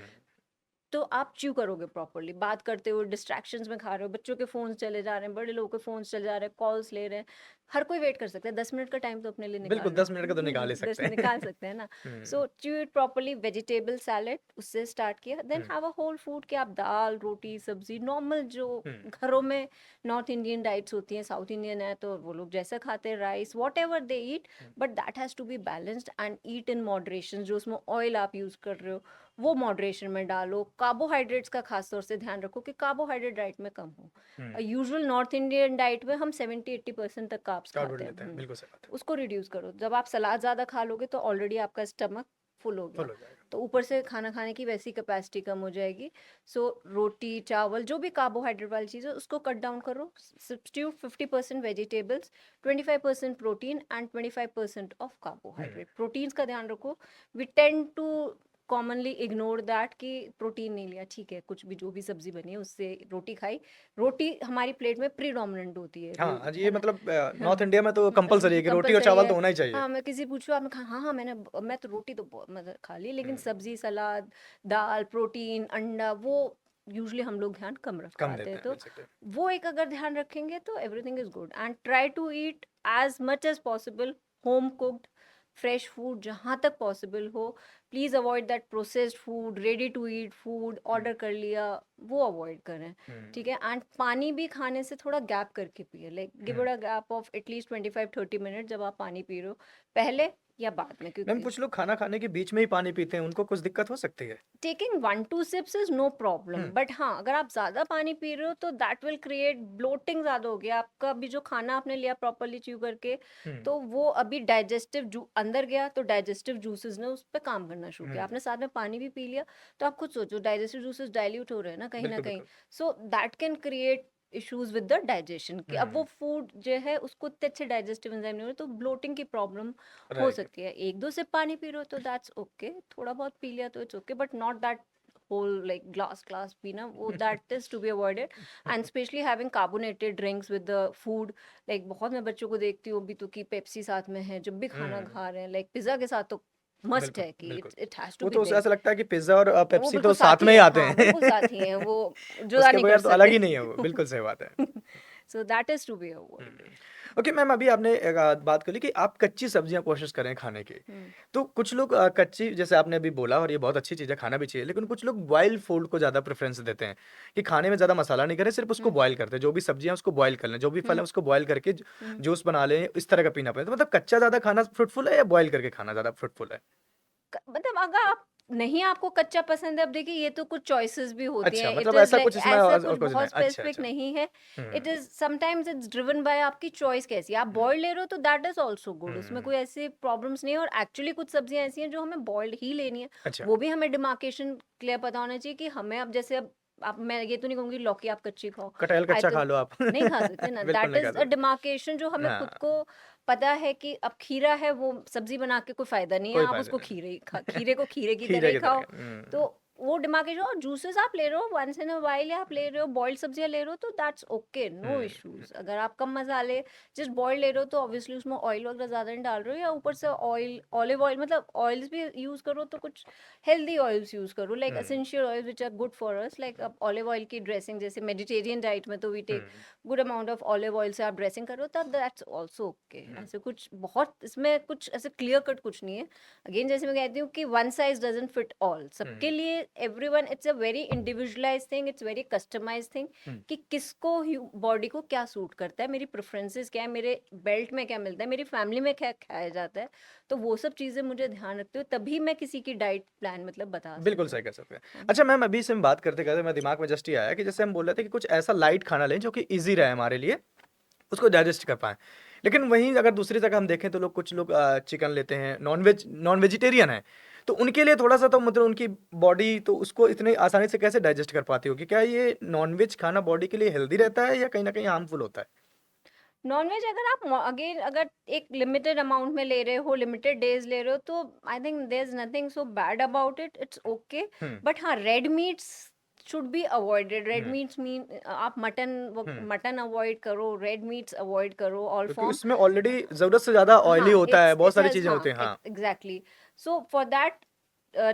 तो आप च्यू करोगे प्रॉपरली। बात करते हुए डिस्ट्रैक्शंस में खा रहे हो, बच्चों के फोन चले जा रहे हैं, बड़े लोगों के फोन चले जा रहे हैं, कॉल्स ले रहे हैं, हर कोई वेट कर सकता है, 10 मिनट का टाइम तो अपने लिए बिल्कुल, निकाल 10 लो। मिनट का तो निकाल ही सकते हैं। निकाल सकते हैं ना। So chew it properly, vegetable salad उससे स्टार्ट किया, then have a whole food कि आप दाल, रोटी, सब्जी, नॉर्मल जो घरों में नॉर्थ इंडियन डाइट्स होती हैं, साउथ इंडियन है तो वो लोग जैसा खाते हैं, rice whatever they eat, but that has to be balanced and eat in moderation. जो उसमें ऑयल आप यूज़ कर रहे हो वो मॉडरेशन में डालो। कार्बोहाइड्रेट्स का खास तौर से ध्यान रखो कि कार्बोहाइड्रेट डाइट में कम हो। यूजुअल नॉर्थ इंडियन डाइट में हम 70-80% तक कार्ब्स कार्बोहाइड्रेट खाते हैं। लेते हैं, बिल्कुल सही बात है। उसको रिड्यूस करो। जब आप सलाद ज़्यादा खा लोगे तो ऑलरेडी आपका स्टमक फुल हो फुल गया, हो जाएगा। तो ऊपर से खाना खाने की वैसी कैपेसिटी कम हो जाएगी। सो रोटी, चावल, जो भी कार्बोहाइड्रेट वाली चीज़ है उसको कट डाउन करो। Substitute 50% vegetables, 25% protein and 25% of carbohydrate. Proteins का ध्यान रखो। We tend to commonly ignore that कि प्रोटीन नहीं लिया, ठीक है, कुछ भी जो भी सब्जी बनी है उससे रोटी खाई, रोटी हमारी प्लेट में प्रीडोमिनेंट होती है, हाँ, हाँ जी, ये है ना। मतलब हाँ, नॉर्थ इंडिया में तो कंपल्सरी है कि रोटी और कंपलसरी चावल है। तो होना ही चाहिए। हाँ, मैं किसी पूछूँ आपने कहा, हाँ हाँ मैं तो रोटी तो मतलब खा ली, लेकिन सब्जी, सलाद, दाल, प्रोटीन, अंडा, वो यूजुअली हम लोग ध्यान कम रख कम पाते देते हैं। हैं, तो मिल सकते हैं। वो एक अगर ध्यान रखेंगे तो everything is good. And try to eat as much as possible home cooked fresh food जहाँ तक पॉसिबल हो। Please avoid that processed food, ready to eat food order कर लिया, वो अवॉइड करें, ठीक है। एंड पानी भी खाने से थोड़ा गैप करके पिए, like give it a gap of at least 25-30 minute जब आप पानी पी रहे हो, पहले या बाद में, मैम क्योंकि कुछ लोग खाना खाने के बीच में ही पानी पीते हैं, उनको कुछ दिक्कत हो सकती है? Taking 1-2 sips is no problem, but हाँ, अगर आप ज्यादा पानी पी रहे हो तो दैट विल क्रिएट ब्लोटिंग, ज्यादा हो गया आपका। अभी जो खाना आपने लिया प्रॉपरली च्यू करके, तो वो अभी डाइजेस्टिव अंदर गया, तो डाइजेस्टिव जूसेस ने उस पर काम करना शुरू किया। आपने साथ में पानी भी पी लिया, तो आप खुद सोचो डाइजेस्टिव जूसेस डाइल्यूट हो रहे हैं ना कहीं ना बिल्कुल, कहीं। बिल्कुल। So that can create issues with the digestion, कि अब वो फूड जो है उसको इतने अच्छे डाइजेस्टिव एंजाइम नहीं हो रहे, तो ब्लोटिंग की प्रॉब्लम हो राइट। सकती है। 1-2 सिप पानी पी रहे हो तो दैट्स ओके, थोड़ा बहुत पी लिया तो it's okay, but not that whole like glass पीना, वो that is to be avoided। and especially having carbonated drinks with the food, like बहुत मैं बच्चों को देखती हूँ अभी तो कि पेप्सी साथ में है जब भी खाना खा रहे हैं, like पिज्जा के साथ तो मस्ट बिल्कुल, है कि बिल्कुल। it has वो to be तो there। ऐसा लगता है कि पिज़्ज़ा और वो पेप्सी तो बिल्कुल साथ साथी में ही है, आते हाँ हैं। बिल्कुल साथी हैं वो, जुदा उसके नहीं बगैर कर तो अलग ही सकते। नहीं है वो, बिल्कुल सही बात है। so that is to be avoided। Okay ma'am, अभी आपने एक बात करी कि आप कच्ची सब्जियां कोशिश करें खाने की। तो कुछ लोग कच्ची, जैसे आपने अभी बोला, और ये बहुत अच्छी चीज़ है, खाना भी चाहिए, लेकिन कुछ लोग बॉयल फूड को ज़्यादा प्रेफरेंस देते हैं कि खाने में ज़्यादा मसाला नहीं करें, सिर्फ उसको बॉयल करते हैं, जो भी सब्जियां उसको बॉयल कर लें, जो भी फल है उसको बॉयल करके जूस बना लें, इस तरह का पीना पड़े। तो मतलब कच्चा ज़्यादा खाना फ्रूटफुल है या बॉयल करके खाना ज़्यादा फ्रूटफुल है? मतलब अगर आप नहीं, आपको कच्चा पसंद है, अब देखिए ये तो कुछ चॉइसेस भी होती अच्छा, हैं, इट मतलब इज ऐसा लाइक कुछ इसमें ऐसा और कुछ कुछ नहीं। बहुत अच्छा, स्पेसिफिक अच्छा। नहीं है। It hmm, is sometimes it's driven by आपकी चॉइस कैसी है। आप बॉइल्ड ले रहे हो तो दैट इज ऑल्सो गुड, उसमें हुँ। कोई ऐसी प्रॉब्लम्स नहीं है। और एक्चुअली कुछ सब्जियां ऐसी हैं जो हमें बॉइल्ड ही लेनी है, अच्छा, वो भी हमें डिमार्केशन क्लियर पता होना चाहिए कि हमें अब जैसे अब आप, मैं ये तो नहीं कहूंगी लौकी आप कच्ची खाओ, कटहल आई कच्चा तो खा लो आप। नहीं खा सकते ना। बिल्कुल दैट नहीं खा इज अ सकते। डिमार्केशन जो हमें खुद हाँ, को पता है कि अब खीरा है, वो सब्जी बना के कोई फायदा नहीं है, कोई आप फ़ायदा उसको नहीं। खीरे को खीरे की तरह खीरे ही की तरह खाओ। का। तो वो दिमाग के जो जूसेस आप ले रहे हो वंस इन अ वाइल, या आप ले रहे हो बॉइल्ड सब्जियां ले रहे हो तो दैट्स ओके, नो इश्यूज। अगर आप कम मसाले जस्ट बॉइल्ड ले रहे हो तो ऑब्वियसली उसमें ऑयल वगैरह ज़्यादा नहीं डाल रहे हो, या ऊपर से ऑयल, ऑलिव ऑयल, मतलब ऑयल्स भी यूज़ करो तो कुछ हेल्दी ऑयल्स यूज़ करो, like essential oils which are good for us. Like अब ऑलिव ऑयल की ड्रेसिंग, जैसे मेडिटेरियन डाइट में तो we take good amount of olive oil से आप ड्रेसिंग करो तब दैट्स ऑल्सो ओके। ऐसे कुछ बहुत इसमें कुछ ऐसे क्लियर कट कुछ नहीं है। अगेन जैसे मैं कहती हूँ कि one size doesn't fit all, सबके लिए everyone, it's a very individualize thing, it's very customize thing कि किसको बॉडी को क्या सूट करता है, मेरी प्रेफरेंसेस क्या है, मेरे बेल्ट में क्या मिलता है, मेरी फैमिली में क्या खाया जाता है, तो वो सब चीज़ें मुझे ध्यान रखते हुए तभी मैं किसी की डाइट प्लान मतलब बता बिल्कुल सकती सही हूँ। कह सकते हैं। हाँ अच्छा मैम, अभी से हम बात करते-करते मेरे दिमाग में जस्ट ये आया कि जैसे हम बोल रहे थे कि कुछ ऐसा लाइट खाना लें जो कि ईज़ी रहे हमारे लिए, उसको डाइजेस्ट कर पाएँ। लेकिन वहीं अगर दूसरी जगह हम देखें तो कुछ लोग चिकन लेते हैं, नॉन वेजिटेरियन हैं, तो उनके लिए थोड़ा-सा तो मतलब उनकी बॉडी तो उसको इतनी आसानी से कैसे डाइजेस्ट कर पाती होगी? क्या ये नॉन-वेज खाना बॉडी के लिए हेल्दी रहता है या कहीं न कहीं हार्मफुल होता है? नॉनवेज अगर आप अगेन अगर एक लिमिटेड अमाउंट में ले रहे हो, लिमिटेड डेज ले रहे हो, तो I think there is nothing so bad about it, it's okay. Hmm, but हाँ, red meats should be avoided. Red hmm, meats mean आप मटन, हुँ। मटन अवॉइड करो, रेड मीट्स अवॉइड करो, all क्योंकि form. उसमें already ज़रूरत से ज़्यादा oily हाँ, होता है, it's बहुत it सारी has, चीज़ें होती हाँ, हैं। हाँ। exactly. So for that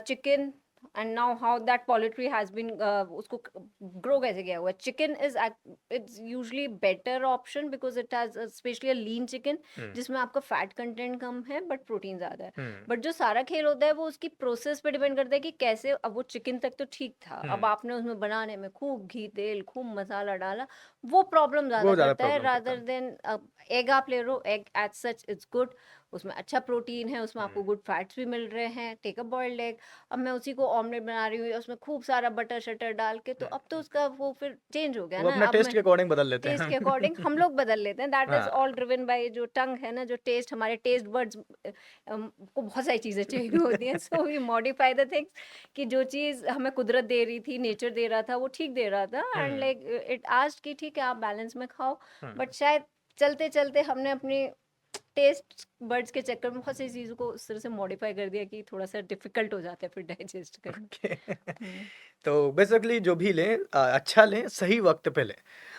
chicken, and now how that poultry has been उसको grow कैसे किया हुआ है, chicken is it's usually better option because it has especially a lean chicken हुँ, जिसमें आपका fat content कम है but protein ज़्यादा है। हुँ, बट जो सारा खेल होता है वो उसकी प्रोसेस पे डिपेंड करता है कि कैसे, अब वो चिकन तक तो ठीक था, हुँ। अब आपने उसमें बनाने में खूब घी तेल खूब मसाला डाला, वो प्रॉब्लम ज़्यादा वो ज़्यादा करता है प्रॉब्लम करता रादर है। देन। एग आप ले रहे हो, egg as such it's good, उसमें अच्छा प्रोटीन है, उसमें आपको हुँ। गुड फैट्स भी मिल रहे हैं, टेक अ बॉइल्ड एग। अब मैं उसी को ऑमलेट बना रही हूँ या उसमें खूब सारा बटर शटर डाल के, तो हुँ, अब तो हुँ। उसका वो फिर चेंज हो गया वो ना। अपने अब टेस्ट मैं के अकॉर्डिंग बदल लेते टेस्ट हैं। के अकॉर्डिंग हम लोग बदल लेते हैं, दैट इज हाँ। ऑल ड्रिवन बाय जो टंग है ना, जो टेस्ट, हमारे टेस्ट बर्ड्स को बहुत सारी चीज़ें चाहिए होती हैं, so we modify the things कि जो चीज़ हमें कुदरत दे रही थी, नेचर दे रहा था, वो ठीक दे रहा था, and hmm, like it asked कि ठीक है आप बैलेंस में खाओ। हुँ। बट शायद चलते चलते हमने अपनी टेस्ट बर्ड्स के चक्कर में बहुत सी चीज़ों को उस तरह से मॉडिफाई कर दिया कि थोड़ा सा डिफिकल्ट हो जाता है फिर डाइजेस्ट करना। ओके। हम्म। तो बेसिकली जो भी लें अच्छा लें, सही वक़्त पे लें।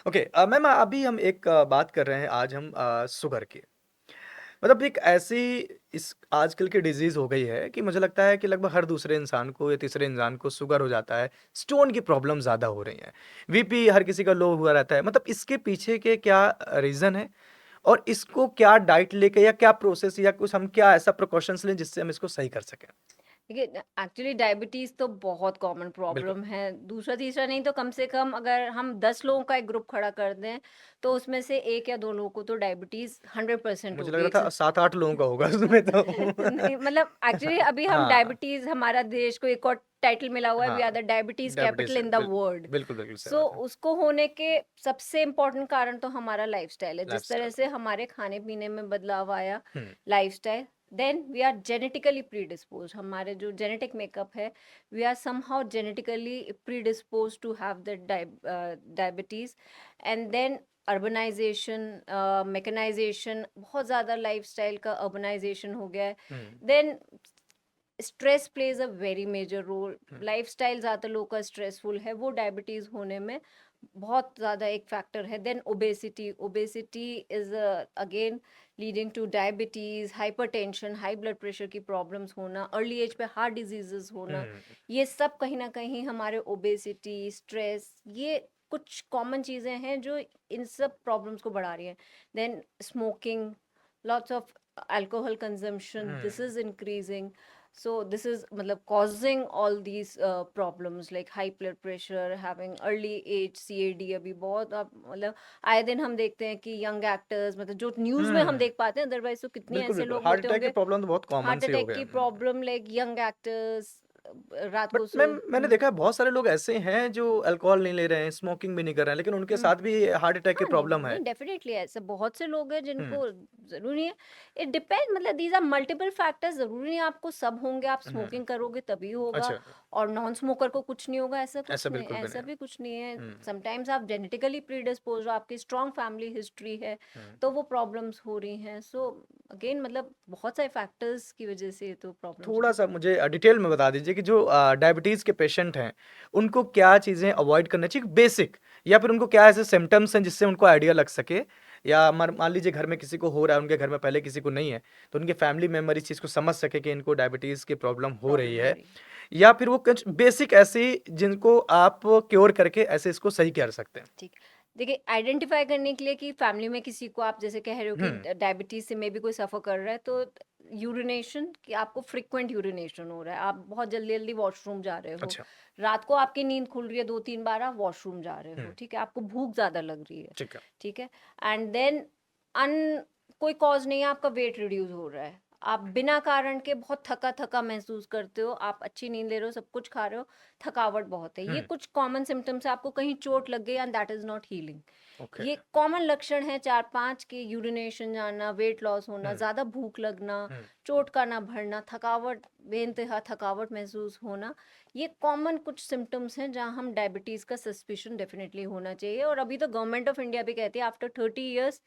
ओके मैम अभी हम एक बात कर रहे हैं आज हम शुगर की। मतलब एक ऐसी इस आजकल की डिज़ीज़ हो गई है कि मुझे लगता है कि लगभग हर दूसरे इंसान को या तीसरे इंसान को शुगर हो जाता है, स्टोन की प्रॉब्लम ज़्यादा हो रही हैं, बीपी हर किसी का लो हुआ रहता है। मतलब इसके पीछे के क्या रीज़न है? और इसको क्या डाइट लेके या क्या प्रोसेस या कुछ हम क्या ऐसा प्रिकॉशंस लें जिससे हम इसको सही कर सकें? देखिए, एक्चुअली डायबिटीज़ तो बहुत कॉमन बिल्कुल। प्रॉब्लम है। दूसरा तीसरा नहीं तो कम से कम अगर हम 10 लोगों का एक ग्रुप खड़ा कर दें, तो उसमें से 1 या 2 लोगों को तो डायबिटीज़ 100% मुझे लग होगी। रहा था इट्स 7-8 लोगों का होगा उसमें तो। नहीं, मतलब एक्चुअली अभी हम हाँ, डायबिटीज़, हमारा देश को एक और टाइटल मिला हुआ है, वी हाँ, are the diabetes diabetes capital है। In the world. बिल्कुल, बिल्कुल सही सो बात है। उसको होने के सबसे इम्पोर्टेंट कारण तो हमारा लाइफ़स्टाइल है। जिस तरह लाइफ़स्टाइल से हमारे खाने-पीने में बदलाव आया, hmm, lifestyle, then we are genetically predisposed. हमारे जो जेनेटिक मेकअप है, we are somehow genetically predisposed to have the diabetes. And then urbanisation, mechanisation, बहुत ज़्यादा लाइफ़स्टाइल का अर्बनाइजेशन हो गया है। Hmm, then stress plays a very major role. Hmm, lifestyle ज़्यादा लोगों का स्ट्रेसफुल है, वो डायबिटीज़ होने में बहुत ज़्यादा एक फैक्टर है। Then obesity, obesity is again leading to diabetes, hypertension, high blood pressure की प्रॉब्लम्स होना, अर्ली एज पे हार्ट डिजीजेस होना, हुँ, ये सब कहीं ना कहीं हमारे ओबेसिटी, स्ट्रेस, ये कुछ कॉमन चीज़ें हैं जो इन सब प्रॉब्लम्स को बढ़ा रही हैं। Then smoking, lots of alcohol consumption, this um. is increasing. So this is मतलब causing all these problems like high blood pressure, having early age CAD। अभी बहुत अब मतलब आए दिन हम देखते हैं कि यंग एक्टर्स, मतलब जो न्यूज़ में हम हुँ, देख पाते हैं, अदरवाइज तो कितने बिल्कुल, ऐसे बिल्कुल। लोग हार्ट होते अटैक की होंगे, प्रॉब्लम तो बहुत कॉमन हार्ट सी हो अटैक गए की हैं। प्रॉब्लम, लाइक यंग एक्टर्स रात बट को सो। मैम मैंने देखा है बहुत सारे लोग ऐसे हैं जो अल्कोहल नहीं ले रहे हैं, स्मोकिंग भी नहीं कर रहे हैं, लेकिन उनके हम्म। साथ भी हार्ट अटैक की हाँ, नहीं, प्रॉब्लम है। नहीं, डेफिनेटली ऐसे बहुत से लोग हैं हुँ, जिनको ज़रूरी है। इट डिपेंड, मतलब दीज़ आर मल्टीपल फैक्टर्स, ज़रूरी नहीं आपको सब होंगे, आप हुँ। स्मोकिंग करोगे तभी होगा अच्छा, और नॉन स्मोकर को कुछ नहीं होगा, ऐसा कुछ ऐसा नहीं, बिल्कुल भी नहीं ऐसा है। भी कुछ नहीं है। हुँ, समटाइम्स आप जेनेटिकली प्रीडिस्पोज हो, आपकी स्ट्रॉन्ग फैमिली हिस्ट्री है, हुँ। तो वो प्रॉब्लम्स हो रही हैं। सो अगेन मतलब बहुत सारे फैक्टर्स की वजह से ये तो प्रॉब्लम्स हो रही थोड़ा-सा मुझे डिटेल में बता दीजिए कि जो डायबिटीज़ के पेशेंट हैं, उनको क्या चीज़ें अवॉइड करनी चाहिए बेसिक, या फिर उनको क्या ऐसे सिम्पटम्स हैं जिससे उनको आइडिया लग सके, या मान लीजिए घर में किसी को हो रहा है, उनके घर में पहले किसी को नहीं है, तो उनके फैमिली मेंबर इस चीज़ को समझ सके कि इनको डायबिटीज़ की प्रॉब्लम हो रही प्रॉब्लम हो है, रही है। या फिर वो कुछ बेसिक ऐसी जिनको आप क्योर करके ऐसे इसको सही कर सकते हैं? ठीक। देखिए, आइडेंटिफ़ाई करने के लिए कि फैमिली में किसी को आप जैसे कह रहे हो कि हुँ, डायबिटीज़ से मे बी कोई सफ़र कर रहा है, तो यूरिनेशन कि आपको फ्रीक्वेंट यूरिनेशन हो रहा है, आप बहुत जल्दी-जल्दी वॉशरूम जा रहे हो, अच्छा, रात को आपकी नींद खुल रही है 2-3 बार आप वॉशरूम जा रहे हो, हुँ, ठीक है? आपको भूख ज़्यादा लग रही है, ठीक है। ठीक है? एंड देन अन कोई कॉज़ नहीं है, आपका वेट रिड्यूस हो रहा है, आप बिना कारण के बहुत थका-थका महसूस करते हो, आप अच्छी नींद ले रहे हो, सब कुछ खा रहे हो, थकावट बहुत है। हुँ, ये कुछ कॉमन सिम्पटम्स है, आपको कहीं चोट लग गई and that is not healing. Okay. ये कॉमन लक्षण है 4-5 के, यूरिनेशन जाना, वेट लॉस होना, हुँ, ज़्यादा भूख लगना, हुँ, चोट का ना भरना, थकावट, बेइंतहा थकावट महसूस होना। ये कॉमन कुछ सिम्पटम्स हैं जहाँ हम डायबिटीज़ का सस्पिशन डेफिनिटली होना चाहिए। और अभी तो गवर्नमेंट ऑफ इंडिया भी कहती है after 30 years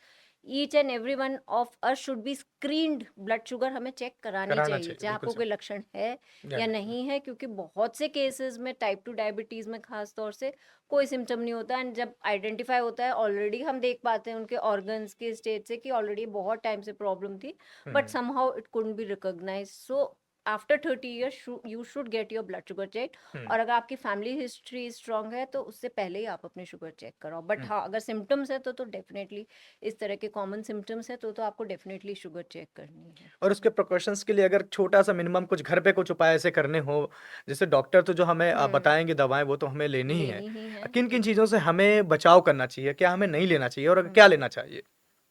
each and every one of us should be screened, blood sugar हमें चेक करानी कराना चाहिए, चाहिए, चाहे बिल्कुल आपको सही। कोई लक्षण है या या नहीं? नहीं है, क्योंकि बहुत से केसेस में टाइप 2 डायबिटीज़ में खास तौर से कोई सिम्पटम नहीं होता, एंड जब आइडेंटिफाई होता है ऑलरेडी हम देख पाते हैं उनके ऑर्गन्स के स्टेट से कि ऑलरेडी बहुत टाइम से प्रॉब्लम थी, but hmm, somehow it couldn't be recognised. So after 30 years you should get your blood sugar check. Hmm, और अगर आपकी फैमिली हिस्ट्री स्ट्रांग है तो उससे पहले ही आप अपनी शुगर चेक कराओ। बट हुँ। हाँ, अगर सिम्टम्स है तो डेफिनेटली इस तरह के कॉमन सिम्टम्स है तो आपको डेफिनेटली शुगर चेक करनी है। और उसके प्रिकॉशंस के लिए अगर छोटा-सा मिनिमम कुछ घर पे कुछ उपाय ऐसे करने हों, जैसे डॉक्टर तो जो हमें हम्म, बताएँगे दवाएँ वो तो हमें लेनी ही है। लेनी ही है किन-किन जी। चीज़ों से हमें बचाव करना चाहिए? क्या हमें नहीं लेना चाहिए और क्या हम्म। लेना चाहिए?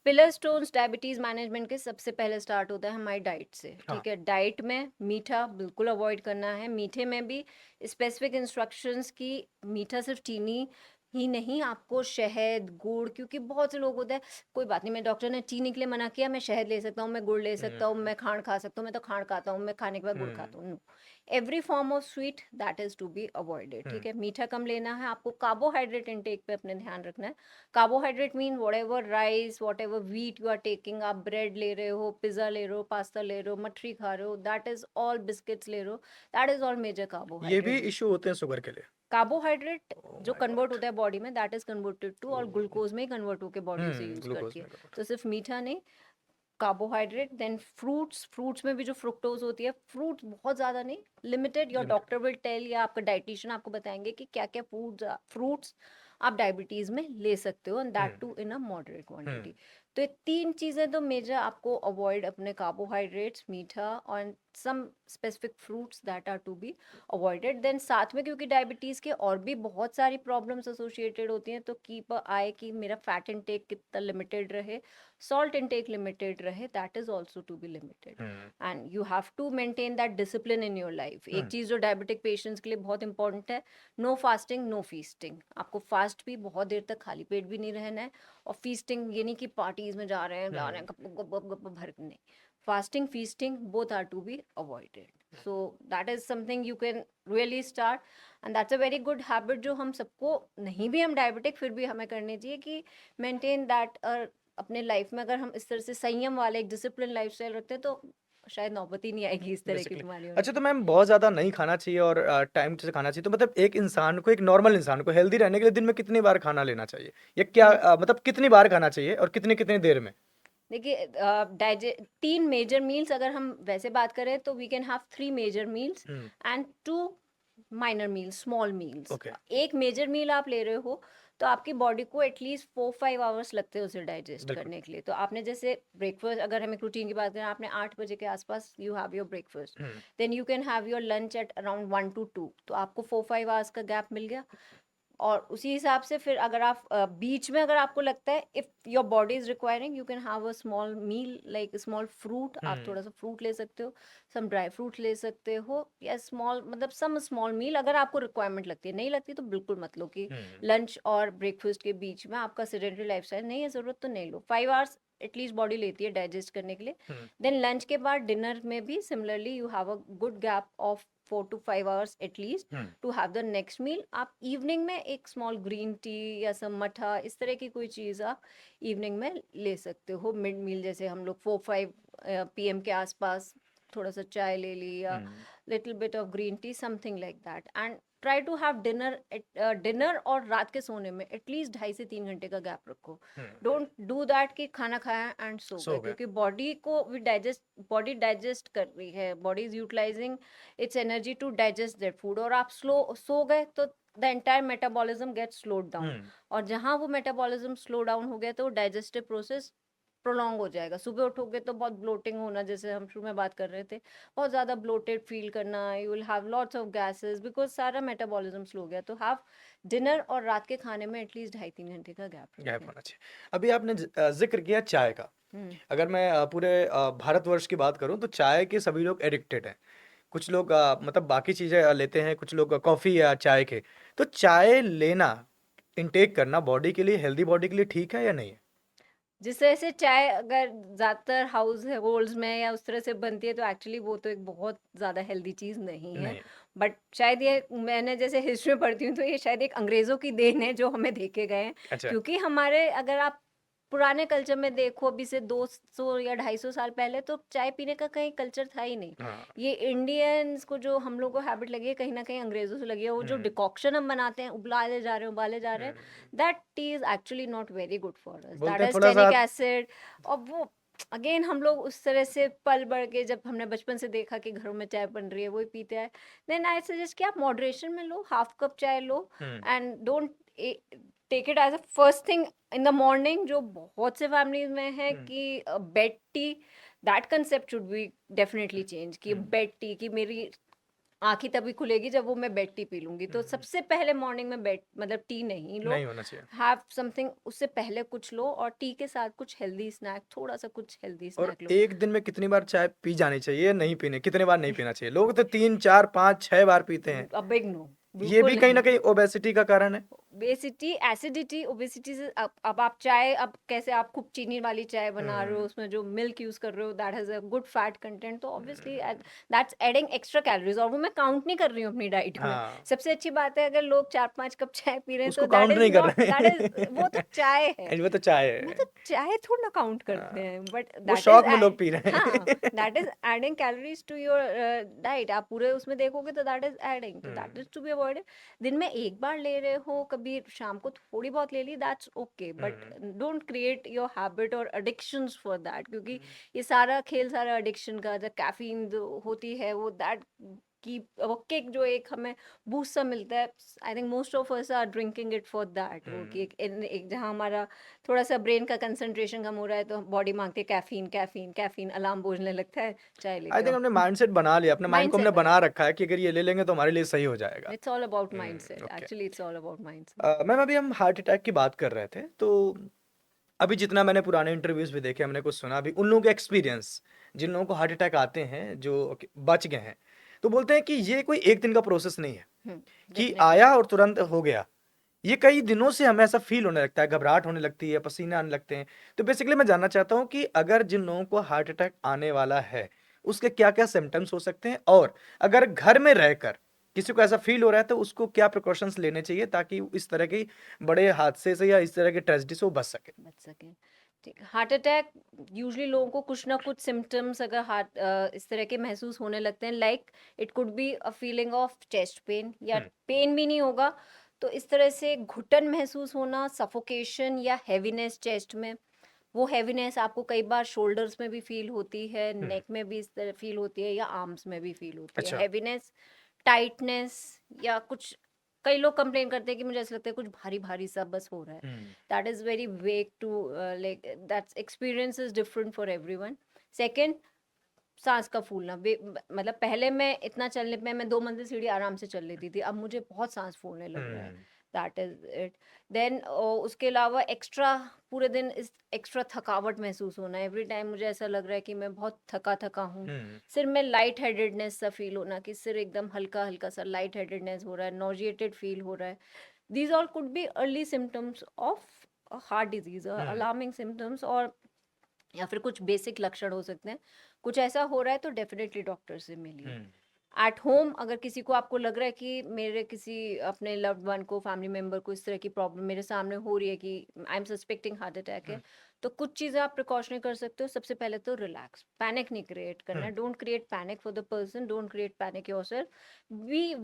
पिलर स्टोन्स डायबिटीज मैनेजमेंट के सबसे पहले स्टार्ट होता है हमारी डाइट से, हाँ। ठीक है? डाइट में मीठा बिल्कुल अवॉइड करना है। मीठे में भी स्पेसिफिक इंस्ट्रक्शंस की, मीठा सिर्फ चीनी ही नहीं, आपको शहद, गुड़, क्योंकि बहुत से लोग होते हैं कोई बात नहीं, मैं डॉक्टर ने चीनी के लिए मना किया, मैं शहद ले सकता हूँ, मैं गुड़ ले सकता हूँ, हुँ, मैं खांड खा सकता हूँ, मैं तो खांड खाता हूँ, मैं खाने के बाद गुड़ हुँ, खाता हूँ। No, every form of sweet that is to be avoided, hmm, ठीक है? मीठा कम लेना है, आपको कार्बोहाइड्रेट इनटेक पे अपने ध्यान रखना है। Carbohydrate mean whatever rice, whatever wheat you are taking, आप ब्रेड ले रहे हो, पिज्जा ले रहे हो, पास्ता ले रहे हो, मठरी खा रहे हो, दैट इज ऑल, बिस्किट्स ले रहे हो, दैट इज ऑल मेजर ये भी कार्बोहाइड्रेट। इश्यू होते हैं शुगर के लिए? कार्बोहाइड्रेट ओह जो माय कन्वर्ट गॉड! होता है बॉडी में, दैट इज कन्वर्टेड टू, और ओह! ग्लूकोज में ही कन्वर्ट होकर बॉडी उसे यूज ग्लूकोज़ करती है। में कन्वर्ट तो होता सिर्फ मीठा नहीं, कार्बोहाइड्रेट, देन फ्रूट्स, फ्रूट्स में भी जो फ्रुक्टोज होती है, फ्रूट्स बहुत ज्यादा नहीं, लिमिटेड। है। Your limited. Doctor will tell, या आपका डाइटिशियन आपको बताएंगे कि क्या क्या फ्रूट्स आप डायबिटीज में ले सकते हो, and um, that too in a moderate um, quantity. तो ये 3 चीजें तो मेजर आपको अवॉइड, अपने कार्बोहाइड्रेट्स, मीठा और some specific fruits that are to be avoided. Then साथ में, क्योंकि डायबिटीज के और भी बहुत सारी प्रॉब्लम्स एसोसिएटेड होती हैं, तो कीप आए कि मेरा फैट इंटेक कितना लिमिटेड रहे, salt intake limited रहे, that is also to be limited, hmm, and you have to maintain that discipline in your life। हुँ, एक चीज जो डायबिटिक पेशेंट्स के लिए बहुत इंपॉर्टेंट है, नो फास्टिंग नो फीस्टिंग। आपको फास्ट भी बहुत देर तक खाली पेट भी नहीं रहना है, और फीस्टिंग ये नहीं कि पार्टीज में जा रहे हैं, ला रहे हैं, हुँ, गप गप गप गप भर नहीं। Fasting, feasting, both are to be avoided। so that is something you can really start, and that's a very good habit जो हम सबको, नहीं भी हम डायबिटिक फिर भी हमें करनी चाहिए कि मेंटेन दैट। अपने लाइफ में अगर हम इस तरह से संयम वाले एक डिसिप्लिन लाइफस्टाइल रखते हैं तो शायद नौबत ही नहीं आएगी इस तरह की बेसिकली। बीमारी होने अच्छा, तो की। मैम बहुत ज़्यादा नहीं खाना चाहिए और टाइम से खाना चाहिए, तो मतलब एक इंसान को, एक नॉर्मल इंसान को हेल्दी रहने के लिए दिन में कितनी बार खाना लेना चाहिए? या क्या हम मतलब कितनी बार खाना चाहिए और कितनी-कितनी देर में? देखिए, डाइजे 3 मेजर मील्स अगर हम वैसे बात करें तो we can have 3 major meals um, and 2 minor meals, small meals. Okay. एक मेजर मील आप ले रहे हो तो आपकी बॉडी को एटलीस्ट 4-5 आवर्स लगते हैं उसे डाइजेस्ट बिल्कुल। करने के लिए। तो आपने जैसे ब्रेकफास्ट, अगर हम एक रूटीन की बात करें, आपने 8 बजे के आसपास you have your breakfast, um, then you can have your lunch at around 1 to 2, तो आपको 4-5 आवर्स का गैप मिल गया। और उसी हिसाब से फिर अगर आप बीच में अगर आपको लगता है if your body is requiring, you can have a small meal like small fruit, आप हुँ, थोड़ा सा फ्रूट ले सकते हो, सम ड्राई फ्रूट ले सकते हो, या स्मॉल मतलब सम स्मॉल मील अगर आपको रिक्वायरमेंट लगती है। नहीं लगती तो बिल्कुल मत लो कि हुँ, लंच और ब्रेकफास्ट के बीच में आपका सेडेंटरी लाइफस्टाइल नहीं है, ज़रूरत तो नहीं लो। 5 आवर्स एटलीस्ट बॉडी लेती है डाइजेस्ट करने के लिए। हुँ, देन लंच के बाद डिनर में भी similarly you have a good gap of 4 to 5 hours at least um, to have the next meal. आप इवनिंग में एक स्मॉल ग्रीन टी या सम मठा, इस तरह की कोई चीज़ आप इवनिंग में ले सकते हो। मिड मील जैसे हम लोग 4-5 पीएम के आसपास थोड़ा सा चाय ले ली या hmm, little bit of green tea, something like that, and try to have dinner और रात के सोने में एटलीस्ट 2.5 से 3 घंटे का गैप रखो. हम्म, डोंट डू दैट कि खाना खाया एंड सो सो गए, गए। क्योंकि बॉडी डाइजेस्ट कर रही है, body is utilising its energy to digest that food, और आप सो गए तो the entire metabolism get slowed down, hmm, और जहाँ वो मेटाबॉलिज्म स्लो डाउन हो गया तो डाइजेस्टिव प्रोसेस प्रोलॉन्ग हो जाएगा. सुबह उठोगे तो बहुत ब्लोटिंग होना, जैसे हम शुरू में बात कर रहे थे, बहुत ज़्यादा ब्लोटेड फील करना, you will have lots of gases because सारा मेटाबॉलिज्म स्लो हो गया. तो हैव डिनर और रात के खाने में एटलीस्ट 2.5-3 घंटे का गैप गैप रखें. होना चाहिए। अभी आपने जिक्र किया चाय का। हम्म. अगर मैं पूरे भारतवर्ष की बात करूं तो चाय के सभी लोग एडिक्टेड हैं। कुछ लोग मतलब बाकी चीजें लेते हैं, कुछ लोग कॉफी या चाय के। तो चाय लेना, इनटेक करना बॉडी के लिए, हेल्दी बॉडी के लिए ठीक है या नहीं है? जिस तरह से चाय अगर ज़्यादातर हाउस होल्ड्स में या उस तरह से बनती है तो एक्चुअली वो तो एक बहुत ज़्यादा हेल्दी चीज़ नहीं है. नहीं। बट शायद ये, मैंने जैसे हिस्ट्री में पढ़ती हूँ तो ये शायद एक अंग्रेज़ों की देन है जो हमें देके गए हैं, अच्छा। क्योंकि हमारे, अगर आप पुराने कल्चर में देखो अभी से 200 या 250 साल पहले, तो चाय पीने का कहीं कल्चर था ही नहीं. हाँ। ये इंडियंस को जो हम लोग को हैबिट लगी है कहीं ना कहीं अंग्रेज़ों से लगी है. वो जो हम्म, डिकॉक्शन हम बनाते हैं, उबाले जा रहे हैं, hmm. That tea is actually not very good for us. बोलते दैट हैं इज थोड़ा सा। Tannic acid. और वो अगेन हम लोग उस तरह से पल बढ़ के, जब हमने बचपन से देखा कि घरों में चाय बन रही है वही पीते हैं, देन आई सजेस्ट कि आप मॉडरेशन में लो, हाफ कप चाय लो, hmm, and don't take it as a first thing in the morning. जो बहुत से फैमिलीज में है हम्म, कि bed tea, that concept should be definitely change, कि हम्म, बेड टी, कि मेरी आँखें तभी खुलेगी जब वो मैं बेड टी पी लूंगी. तो सबसे पहले मॉर्निंग में बेड मतलब टी नहीं लो, नहीं होना चाहिए। हैव समथिंग उससे पहले कुछ लो, और टी के साथ कुछ हेल्दी स्नैक, थोड़ा सा कुछ हेल्दी और स्नैक लो. एक दिन में कितनी बार चाय पी जानी चाहिए, नहीं पीने, कितने बार नहीं पीना चाहिए? लोग तो 3 4 5 6 बार पीते हैं। अब बिग नो, ये बिल्कुल भी कहीं ना नहीं. कहीं ओबेसिटी का कारण है। बेसिटी, एसिडिटी, ओबेसिटी से अब आप चाय, अब कैसे आप खूब चीनी वाली चाय बना रहे हो, हम्म, उसमें जो मिल्क यूज कर रहे हो that has a good fat content, तो obviously hmm, that's adding extra calories, और वो मैं काउंट नहीं कर रही हूँ अपनी डाइट में. हाँ, सबसे अच्छी बात है अगर लोग 4-5 कप चाय पी रहे हैं तो उसको दैट काउंट इज नहीं कर नॉट, रहे दैट इज, वो तो हैं। चाय है. वो तो चाय वो है। तो चाय थोड़ा ना काउंट करते हाँ, हैं, बट वो दैट इज, शौक में लोग पी रहे हाँ, हैं। That is adding calories to your diet. आप पूरे उसमें देखोगे तो दैट इज एडिंग, तो that hmm, is to be avoided. दिन में एक बार ले रहे हो, कभी शाम को थोड़ी बहुत ले ली, that's okay, but hmm, don't create your habit और एडिक्शंस फॉर दैट, क्योंकि हम्म। ये सारा खेल, सारा एडिक्शन का, जो कैफीन जो होती है वो दैट की, वो किक जो एक हमें बूस्ट सा मिलता है, I think most of us are drinking it for that. वो कि एक जहाँ हमारा थोड़ा सा ब्रेन का कंसंट्रेशन कम हो रहा है तो बॉडी मांगती है कैफीन, कैफीन, कैफीन, अलार्म बजने लगता है, चाय आई लेके थिंक आओ. हमने माइंडसेट बना लिया, अपने माइंड को हमने माइंडसेट बना बना लिया. रखा है कि अगर ये ले लेंगे तो हमारे लिए सही हो जाएगा। It's all about mindset, okay. Actually it's all about mindset. Ma'am, अभी हम हार्ट अटैक की बात कर रहे थे, तो अभी जितना मैंने पुराने इंटरव्यूज भी देखे, हमने कुछ सुना भी उन लोगों के एक्सपीरियंस, जिन लोगों को हार्ट अटैक आते हैं जो बच गए हैं, तो बोलते हैं कि ये कोई एक दिन का प्रोसेस नहीं है कि डेफिनेटली. आया और तुरंत हो गया। ये कई दिनों से हमें ऐसा फील होने लगता है, घबराहट होने लगती है, पसीने आने लगते हैं। तो बेसिकली मैं जानना चाहता हूँ कि अगर जिन लोगों को हार्ट अटैक आने वाला है, उसके क्या क्या सिम्टम्स हो सकते हैं, और अगर घर में रहकर किसी को ऐसा फील हो रहा है तो उसको क्या प्रिकॉशंस लेने चाहिए ताकि इस तरह की बड़े हादसे से या इस तरह के ट्रेजेडी से वो बच सके। बच सके. ठीक, हार्ट अटैक यूजुअली लोगों को कुछ ना कुछ सिम्टम्स अगर इस तरह के महसूस होने लगते हैं, like it could be a feeling of chest pain, या हम्म, पेन भी नहीं होगा तो इस तरह से घुटन महसूस होना, सफोकेशन या हैवीनेस चेस्ट में. वो हैवीनेस आपको कई बार शोल्डर्स में भी फील होती है, हम्म, नेक में भी इस तरह फील होती है, या आर्म्स में भी फील होती है. अच्छा। हैवीनेस, टाइटनेस, या कुछ, कई लोग कंप्लेन करते हैं कि मुझे ऐसा लगता है कुछ भारी भारी सा बस हो रहा है. हम्म, That is very vague to like that's experience is different for everyone. Second, सांस का फूलना, मतलब पहले मैं इतना चलने पे मैं 2 मंजिल सीढ़ी आराम से चल लेती थी, अब मुझे बहुत सांस फूलने लग रहा है. हम्म, दैट इज इट. देन उसके अलावा एक्स्ट्रा पूरे दिन इस एक्स्ट्रा थकावट महसूस होना, एवरी टाइम मुझे ऐसा लग रहा है कि मैं बहुत थका थका हूँ. हम्म, सिर में लाइट हेडेडनेस सा फील होना, कि सिर एकदम हल्का हल्का सा लाइट हेडेडनेस हो रहा है, नॉजिएटेड फील हो रहा है. These all could be early symptoms of a heart disease, hmm, alarming symptoms, और या फिर कुछ बेसिक लक्षण हो सकते हैं. कुछ ऐसा हो रहा है तो डेफिनेटली डॉक्टर से मिलिए. हम्म, एट होम अगर किसी को आपको लग रहा है कि मेरे किसी अपने लव्ड वन को, फैमिली मेंबर को इस तरह की प्रॉब्लम मेरे सामने हो रही है कि I am suspecting heart attack है, तो कुछ चीज़ें आप प्रिकॉशनरी कर सकते हो। सबसे पहले तो रिलैक्स, पैनिक नहीं क्रिएट करना है, don't create panic for the person, don't create panic yourself. We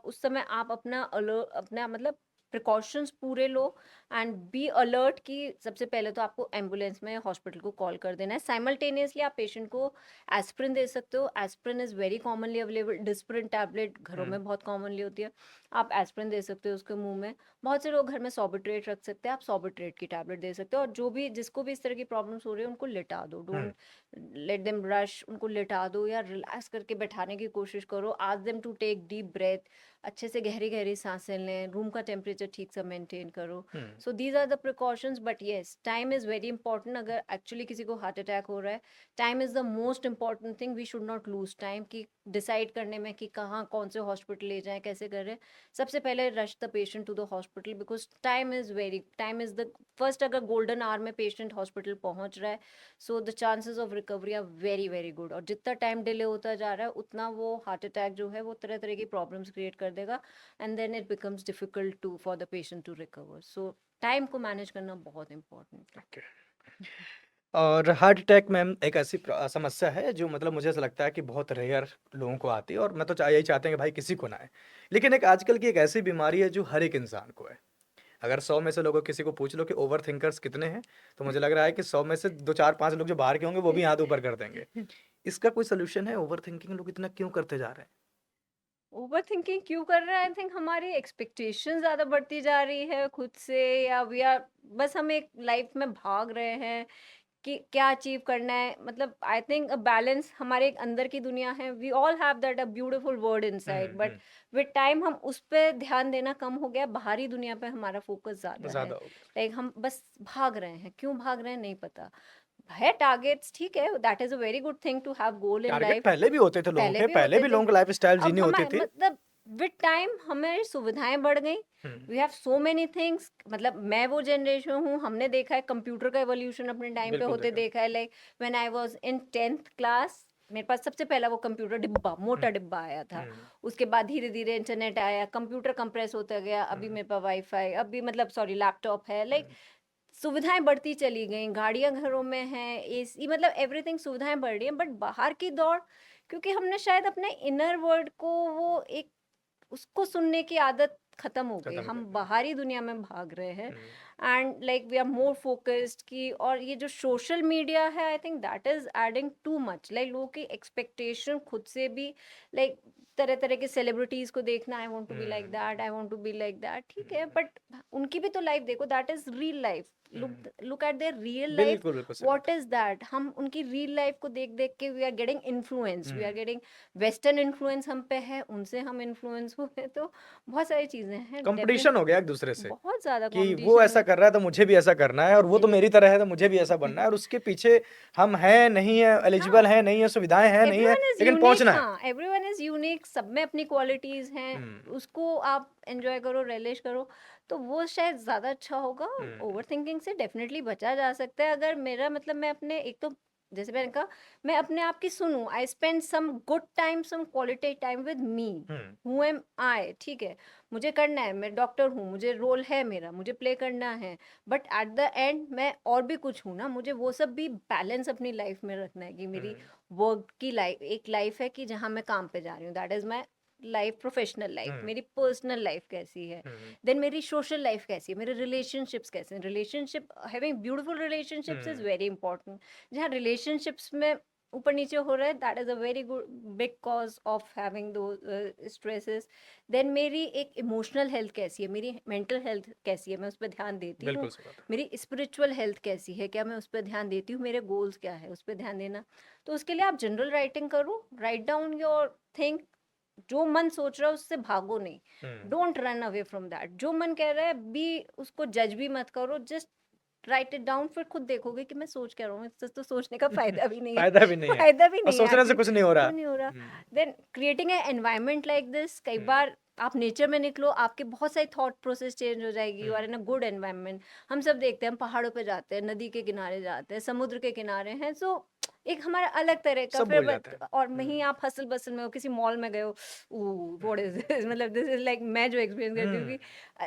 उस समय आप अपना अपना मतलब प्रिकॉशंस पूरे लो एंड बी अलर्ट कि सबसे पहले तो आपको एम्बुलेंस में हॉस्पिटल को कॉल कर देना है। साइमल्टेनियसली आप पेशेंट को एस्प्रिन दे सकते हो। Aspirin is very commonly available. Disprin tablet घरों में बहुत कॉमनली होती है, आप एस्प्रिन दे सकते हो उसके मुंह में। बहुत से लोग घर में सॉर्बिट्रेट रख सकते हैं, आप सॉर्बिट्रेट की टैबलेट दे सकते हो। और जो भी जिसको भी इस तरह की प्रॉब्लम्स हो रही है उनको लिटा दो, डोंट लेट देम रश, उनको लिटा दो या रिलैक्स करके बैठाने की कोशिश करो। Ask them to take deep breath, अच्छे से गहरी गहरी सांसें लें, रूम का टेम्परेचर ठीक से मेंटेन करो। So these are the precautions. But yes, time is very important. अगर एक्चुअली किसी को हार्ट अटैक हो रहा है, time is the most important thing. We should not lose time कि डिसाइड करने में कि कहाँ कौन से हॉस्पिटल ले जाएं, कैसे करें। सबसे पहले rush the patient to the hospital, because time is the first. अगर गोल्डन आवर में पेशेंट हॉस्पिटल पहुंच रहा है, so the chances of recovery are very very good. और जितना टाइम डिले होता जा रहा है उतना वो हार्ट अटैक जो है वो तरह तरह की प्रॉब्लम्स क्रिएट कर देगा, and then it becomes difficult to for the patient to recover. So time को मैनेज करना बहुत इंपॉर्टेंट है। ओके। और हार्ट अटैक मैम एक ऐसी समस्या है जो मतलब मुझे ऐसा लगता है कि बहुत रेयर लोगों को आती है, और मैं तो यही चाहते हैं कि भाई किसी को ना आए। लेकिन एक आजकल की एक ऐसी बीमारी है जो हर एक इंसान को है। अगर 100 में से लोगों किसी को पूछ लो कि ओवर थिंकर्स कितने हैं, तो मुझे लग रहा है कि 100 में से 2 4 5 लोग जो बाहर के होंगे वो भी हाथ ऊपर कर देंगे। इसका कोई सोल्यूशन है? ओवर थिंकिंग लोग इतना क्यों करते जा रहे हैं? ओवर थिंकिंग क्यों कर रहे हैं? आई थिंक हमारी एक्सपेक्टेशन ज़्यादा बढ़ती जा रही है खुद से, या वी आर बस हम एक लाइफ में भाग रहे हैं कि क्या अचीव करना है। मतलब आई थिंक अ बैलेंस हमारे एक अंदर की दुनिया है, we all have that a beautiful word inside, but with time हम उस पे ध्यान देना कम हो गया, बाहरी दुनिया पे हमारा फोकस ज़्यादा है। ज़्यादा हो गया। लाइक हम बस भाग रहे हैं, क्यों भाग रहे हैं नहीं पता है। टारगेट्स ठीक है, that is a very good thing to have goal in target life. पहले भी होते थे लोगों पहले के, भी पहले होते भी थे। लोगों की लाइफ़स्टाइल अब जीनी होती हमारे थी। मतलब विद टाइम हमारी सुविधाएं बढ़ गई। Hmm, we have so many things. मतलब मैं वो जनरेशन हूँ, हमने देखा है कंप्यूटर का एवोल्यूशन अपने टाइम पे बिल्कुल होते देखा। देखा है। Like when I was in 10th class, मेरे पास सबसे पहला वो कंप्यूटर डिब्बा, हुँ, मोटा डिब्बा आया था। हुँ, उसके बाद धीरे धीरे इंटरनेट आया, कंप्यूटर कंप्रेस होता गया, अभी हुँ, मेरे पास वाईफाई, अभी मतलब सॉरी लैपटॉप है। लाइक हुँ, सुविधाएं बढ़ती चली गई, गाड़ियां घरों में हैं, एसी, मतलब एवरीथिंग सुविधाएं बढ़ रही हैं। बट बाहर की दौड़, क्योंकि हमने शायद अपने इनर वर्ल्ड को वो एक उसको सुनने की आदत खत्म हो गई, खत्म हम कर दिया। बाहरी दुनिया में भाग रहे हैं। Hmm, and like we are more focused की, और ये जो सोशल मीडिया है I think that is adding too much. Like लोगों की एक्सपेक्टेशन खुद से भी, लाइक तरह तरह के सेलिब्रिटीज को देखना, I want to be like that, um, I want to be like that, ठीक है, हुँ, बट उनकी भी तो लाइफ देखो, that is real life. Um. Look at their real life, बिल्कुल, बिल्कुल सही व्हाट बात इज दैट। हम उनकी रियल लाइफ को देख देख के वी आर गेटिंग इन्फ्लुएंस, है। We are um. Getting western influence हम पे है, उनसे हम इन्फ्लुएंस हुए। तो बहुत सारी चीजें हैं कॉम्पिटिशन डेफिनेट, हो गया एक-दूसरे से, बहुत ज्यादा कि वो कंपटीशन ऐसा है। कर रहा है तो मुझे भी ऐसा करना है, और वो तो मेरी तरह है तो मुझे भी ऐसा बनना है, और उसके पीछे हम हैं, नहीं है, एलिजिबल हाँ, हैं, नहीं है, सुविधाएँ हैं, नहीं है, एवरीवन इज लेकिन यूनिक। पहुँचना है। हाँ, एवरीवन इज यूनिक, सब में अपनी क्वालिटीज हैं, हुँ, उसको आप एंजॉय करो, रिलिश करो, तो वो शायद ज्यादा अच्छा होगा। हुँ, ओवर थिंकिंग से डेफिनेटली बचा जा सकता है। अगर मेरा मतलब मैं अपने एक तो जैसे मैंने कहा, मैं अपने आप की सुनूं, I spend some good time, some quality time with me, hmm, who am I, ठीक है, मुझे करना है, मैं डॉक्टर हूँ, मुझे रोल है मेरा, मुझे प्ले करना है, बट एट द एंड मैं और भी कुछ हूँ ना, मुझे वो सब भी बैलेंस अपनी लाइफ में रखना है कि मेरी हुँ, वर्क की लाइफ एक लाइफ है कि जहाँ मैं काम पे जा रही हूँ, that is my life, professional life, hmm, मेरी पर्सनल लाइफ कैसी है, हुँ, देन मेरी सोशल लाइफ कैसी है, मेरे रिलेशनशिप्स कैसे हैं। Relationship, having beautiful relationships is hmm, very important. जहाँ रिलेशनशिप्स में ऊपर नीचे हो रहा है, that is a very good big cause of having दो स्ट्रेसेस। देन मेरी एक इमोशनल हेल्थ कैसी है, मेरी मेंटल हेल्थ कैसी है, मैं उस पर ध्यान देती हूँ। बिल्कुल सही बात है। मेरी स्पिरिचुअल हेल्थ कैसी है, क्या मैं उस पर ध्यान देती हूँ, मेरे गोल्स क्या है उस पर ध्यान देना। तो उसके लिए आप जनरल राइटिंग करो, राइट डाउन योर थिंक, जो मन सोच रहा है उससे भागो नहीं, hmm, don't run away from that. जो मन कह रहा है बी, उसको जज भी मत करो, जस्ट राइट इट डाउन, फिर खुद देखोगे कि मैं सोच क्या रहा हूँ, इससे तो सोचने का फायदा भी नहीं है। फ़ायदा भी नहीं है, फायदा भी और नहीं है सोचने से एक्चुअली, कुछ नहीं हो रहा। क्यों नहीं हो रहा। Hmm, then creating a environment like this, कई हुँ, बार आप नेचर में निकलो, आपके बहुत सारी थॉट प्रोसेस चेंज हो जाएगी, you um, are in a good environment. हम सब देखते हैं, हम पहाड़ों पे जाते हैं, नदी के किनारे जाते हैं, समुद्र के किनारे हैं, सो एक हमारा अलग तरह का सब फिर भूल जाते हैं। और वहीं आप हसल बसल में हो, किसी मॉल में गए हो, व्हाट इज दिस, मतलब दिस इज लाइक, मैं जो एक्सपीरियंस करती हूँ कि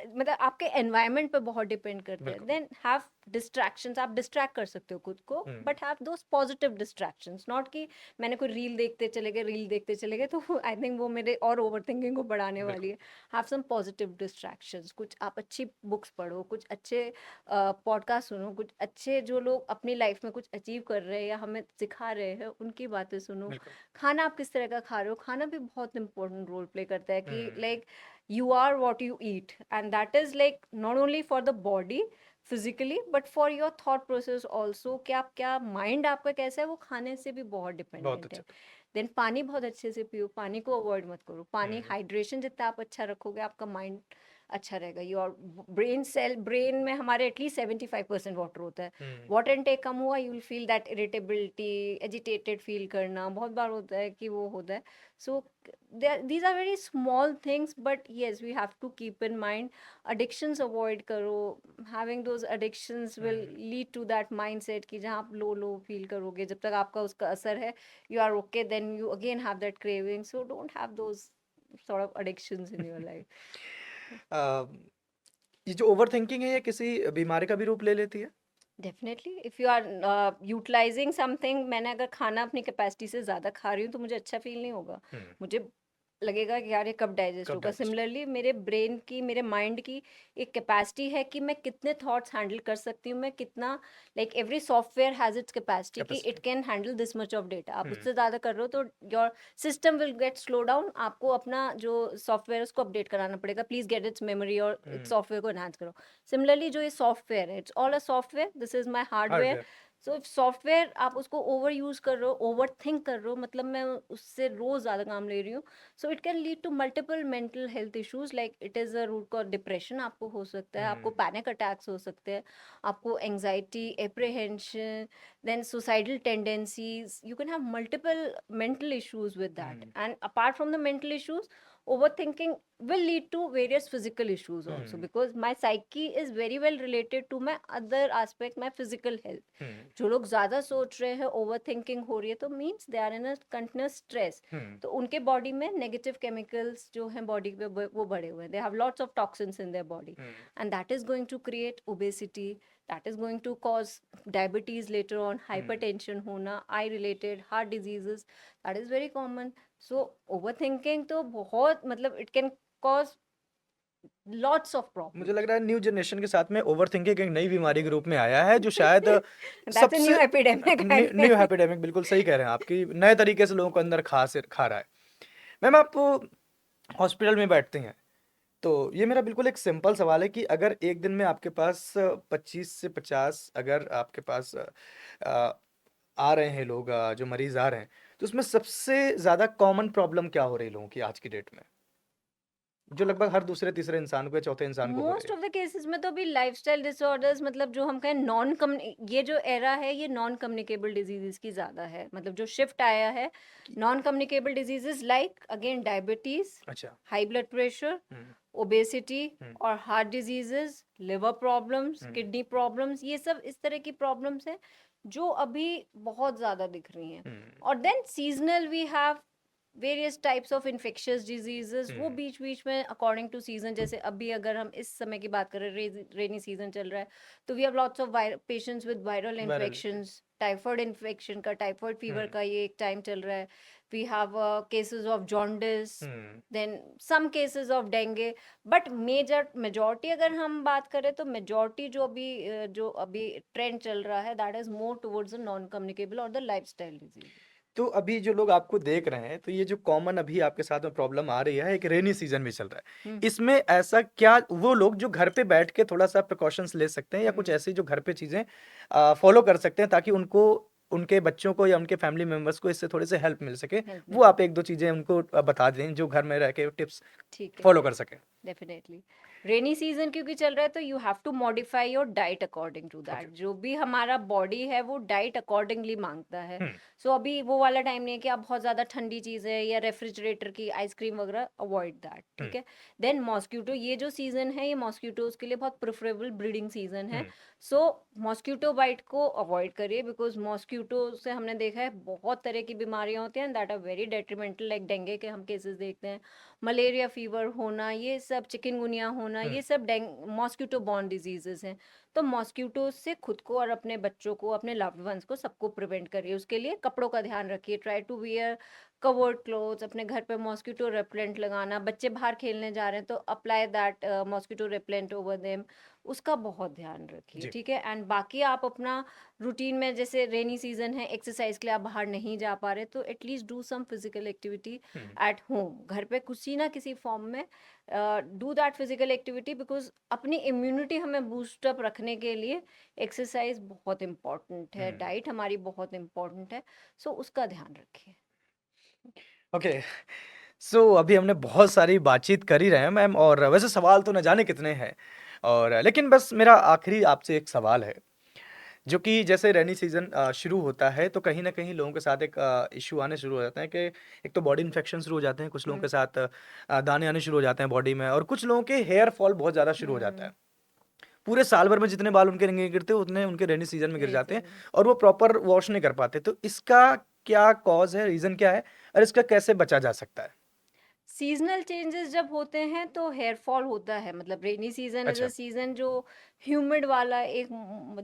मतलब आपके एनवायरनमेंट पे बहुत डिपेंड करता है। बिल्कुल। देन हैव डिस्ट्रैक्शंस, आप डिस्ट्रैक्ट कर सकते हो खुद को, but have those positive distractions, not कि मैंने कोई रील देखते चले गए तो आई थिंक वो मेरे और ओवर थिंकिंग को बढ़ाने वाली है। हैव सम पॉजिटिव डिस्ट्रैक्शंस, कुछ आप अच्छी बुक्स पढ़ो, कुछ अच्छे पॉडकास्ट सुनो, कुछ अच्छे जो लोग अपनी लाइफ में कुछ अचीव कर रहे हैं या हमें सिखा रहे हैं उनकी बातें सुनो। बिल्कुल। खाना आप किस तरह का खा रहे हो, खाना भी बहुत इंपॉर्टेंट रोल प्ले करता है कि hmm. Like you are what you eat, and that is like not only for the body physically but for your thought process also, कि आप क्या माइंड आपका कैसा है वो खाने से भी बहुत बहुत डिपेंडेंट है। अच्छा। देन पानी बहुत अच्छे से पियो, पानी को अवॉइड मत करो, पानी हम्म। हाइड्रेशन जितना आप अच्छा रखोगे आपका माइंड अच्छा रहेगा। योर ब्रेन में हमारे एटलीस्ट 75% वाटर होता है। हम्म। वाटर इनटेक कम हुआ, you will feel that irritability, agitated feel करना बहुत बार होता है कि वो होता है। सो these are very small things, but yes, we have to keep in mind addictions avoid करो। having those addictions will lead to that mindset कि जहाँ आप लो फील करोगे, जब तक आपका उसका असर है, you are okay, then you again have that craving, so don't have those sort of addictions in your life. ये जो ओवर थिंकिंग है ये किसी बीमारी का भी रूप ले लेती है? Definitely if you are utilizing something, मैंने अगर खाना अपनी कैपेसिटी से ज़्यादा खा रही हूँ तो मुझे अच्छा फील नहीं होगा, मुझे लगेगा कि यार ये कब डाइजेस्ट कब होगा। डाइजेस्ट? सिमिलरली मेरे ब्रेन की, मेरे माइंड की एक कैपेसिटी है कि मैं कितने थॉट्स हैंडल कर सकती हूँ, मैं कितना, like every software has its capacity कि it can handle this much of data. आप उससे ज़्यादा कर रहे हो तो your system will get slow down, आपको अपना जो सॉफ्टवेयर उसको अपडेट कराना पड़ेगा, प्लीज़ गेट इट्स मेमोरी और इट्स सॉफ्टवेयर को एनहांस करो। सिमिलरली जो ये सॉफ्टवेयर है, it's all a software, this is my hardware. Hardware. So if software आप उसको ओवर यूज कर रहे हो, ओवर थिंक कर रहे हो, मतलब मैं उससे रोज ज्यादा काम ले रही हूँ, so it can lead to multiple mental health issues, like it is a root cause depression आपको हो सकता है, आपको पैनिक अटैक्स हो सकते हैं, आपको anxiety, apprehension, then suicidal tendencies, you can have multiple mental issues with that. And apart from the mental issues, overthinking will lead to various physical issues also, because my psyche is very well related to my other aspect, my physical health. जो लोग ज्यादा सोच रहे हैं, over thinking हो रही है, तो means they are in a continuous stress, तो उनके बॉडी में नेगेटिव केमिकल्स जो हैं बॉडी पे वो बढ़े हुए हैं, they have lots of toxins in their body, and that is going to create obesity, that is going to cause diabetes later on, hypertension होना, eye related heart diseases, that is very common. So overthinking तो बहुत, मतलब it can cause lots of problems. मुझे लग रहा है new generation के साथ में ओवर थिंकिंग एक नई बीमारी के रूप में आया है जो शायद That's a new epidemic. New epidemic, बिल्कुल सही कह रहे हैं आपकी, नए तरीके से लोगों को अंदर खा रहा है। मैम आप हॉस्पिटल में बैठते हैं तो ये मेरा बिल्कुल एक सिंपल सवाल है कि अगर एक दिन में आपके पास 25 से 50 अगर आपके पास आ रहे हैं लोग, जो मरीज आ रहे हैं, तो उसमें सबसे ज्यादा कॉमन प्रॉब्लम क्या हो रही है लोगों की आज की डेट में, जो लगभग हर दूसरे तीसरे इंसान को या चौथे इंसान को हो रही मोस्ट है? ऑफ द केसेस में तो अभी लाइफस्टाइल डिसऑर्डर्स, मतलब जो हम कहें नॉन कम, ये जो एरा है ये नॉन कम्युनिकेबल डिजीजेस की ज्यादा है, मतलब जो शिफ्ट आया है non communicable diseases, like again diabetes, अच्छा। हाई ब्लड प्रेशर, ओबेसिटी और heart diseases, liver problems, kidney problems, ये सब इस तरह की प्रॉब्लम्स हैं जो अभी बहुत ज्यादा दिख रही हैं। और then seasonal we have various types of infectious diseases, वो बीच बीच में अकॉर्डिंग टू सीजन, जैसे अभी अगर हम इस समय की बात करें, रेनी सीजन चल रहा है, तो we have lots of patients with viral infections, typhoid infection का, टाइफॉइड फीवर का ये एक टाइम चल रहा है, we have cases of jaundice, then some cases of dengue, but majority अगर हम बात करें तो मेजॉरिटी जो अभी ट्रेंड चल रहा है, that is more towards the non communicable और द लाइफस्टाइल डिजीज। तो अभी जो लोग आपको देख रहे हैं, तो ये जो कॉमन अभी आपके साथ में प्रॉब्लम आ रही है, एक रेनी सीजन भी चल रहा है, इसमें ऐसा क्या वो लोग जो घर पे बैठ के थोड़ा सा प्रिकॉशंस ले सकते हैं या कुछ ऐसी जो घर पे चीजें फॉलो कर सकते हैं ताकि उनको, उनके बच्चों को या उनके फैमिली मेंबर्स को इससे थोड़े से हेल्प मिल सके, वो आप एक दो चीजें उनको बता दें जो घर में रह के टिप्स ठीक है। फॉलो कर सके। डेफिनेटली रेनी सीजन क्योंकि चल रहा है तो you have to modify your diet according to okay. That. जो भी हमारा बॉडी है वो डाइट अकॉर्डिंगली मांगता है। हुँ, सो अभी वो वाला टाइम नहीं है कि आप बहुत ज़्यादा ठंडी चीज़ें या रेफ्रिजरेटर की आइसक्रीम वगैरह अवॉइड दैट, हुँ, ठीक है। देन मॉस्क्यूटो, ये जो सीज़न है ये मॉस्क्यूटोज के लिए बहुत प्रेफरेबल ब्रीडिंग सीजन है। हुँ, सो मॉस्क्यूटो बाइट को अवॉइड करिए बिकॉज मॉस्क्यूटो से हमने देखा है बहुत तरह की बीमारियां होती हैं that are very detrimental, like dengue के हम केसेस देखते हैं, मलेरिया फीवर होना, ये सब चिकनगुनिया होना, हुँ, ये सब मॉस्क्यूटो बॉर्न डिजीजेस हैं। तो मॉस्क्यूटो से खुद को और अपने बच्चों को, अपने लव्ड वंस को, सबको प्रिवेंट करिए। उसके लिए कपड़ों का ध्यान रखिए, try to wear covered clothes, अपने घर पे मॉस्क्यूटो रेपेलेंट लगाना, बच्चे बाहर खेलने जा रहे हैं तो apply that mosquito repellent over them, उसका बहुत ध्यान रखिए, जी। ठीक है। एंड बाकी आप अपना रूटीन में, जैसे रेनी सीजन है, एक्सरसाइज के लिए आप बाहर नहीं जा पा रहे तो at least do some physical activity um, at home, घर पे किसी ना किसी फॉर्म में do that physical activity, because अपनी इम्यूनिटी हमें बूस्टअप रखने के लिए एक्सरसाइज बहुत इम्पॉर्टेंट है, हुँ, डाइट हमारी बहुत इम्पॉर्टेंट है। सो उसका ध्यान रखिए। ओके। सो अभी हमने बहुत सारी बातचीत कर ही रहे हैं मैम, और वैसे सवाल तो न जाने कितने हैं, और लेकिन बस मेरा आखिरी आपसे एक सवाल है, जो कि जैसे रेनी सीजन शुरू होता है तो कहीं न कहीं लोगों के साथ एक इश्यू आने शुरू हो जाते हैं कि एक तो बॉडी इन्फेक्शन शुरू हो जाते हैं, कुछ लोगों के हम्म साथ दाने आने शुरू हो जाते हैं बॉडी में, और कुछ लोगों के हेयर फॉल बहुत ज़्यादा शुरू हो जाता हम्म है। पूरे साल भर में जितने बाल उनके नहीं गिरते उतने उनके रेनी सीजन में गिर रेनी जाते हैं, सीजन और वो प्रॉपर वॉश नहीं कर पाते। तो इसका क्या कॉज़ है, रीज़न क्या है, और इसका कैसे बचा जा सकता है? सीजनल चेंजेस जब होते हैं तो हेयर फॉल होता है। मतलब रेनी सीजन इज अ अच्छा। सीजन जो ह्यूमिड वाला एक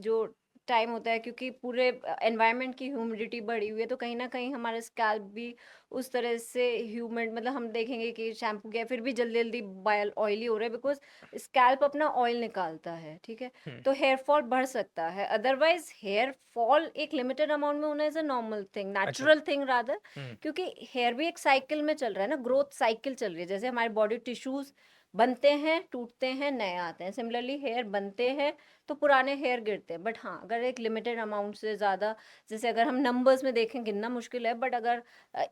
जो टाइम होता है, क्योंकि पूरे एनवायरनमेंट की ह्यूमिडिटी बढ़ी हुई है तो कहीं ना कहीं हमारा स्कैल्प भी उस तरह से ह्यूमिड, मतलब हम देखेंगे कि शैम्पू किया फिर भी जल्दी जल्दी बाल ऑयली हो रहा है बिकॉज स्कैल्प अपना ऑयल निकालता है, ठीक है। हुँ, तो हेयर फॉल बढ़ सकता है। अदरवाइज हेयर फॉल एक लिमिटेड अमाउंट में होना इज अ नॉर्मल थिंग, अच्छा। नेचुरल थिंग रादर, हुँ, क्योंकि हेयर भी एक साइकिल में चल रहा है ना, ग्रोथ साइकिल चल रही है। जैसे हमारे बॉडी टिश्यूज बनते हैं, टूटते हैं, नए आते हैं, सिमिलरली हेयर बनते हैं तो पुराने हेयर गिरते हैं। बट हाँ, अगर एक लिमिटेड अमाउंट से ज़्यादा, जैसे अगर हम नंबर्स में देखें गिनना मुश्किल है, बट अगर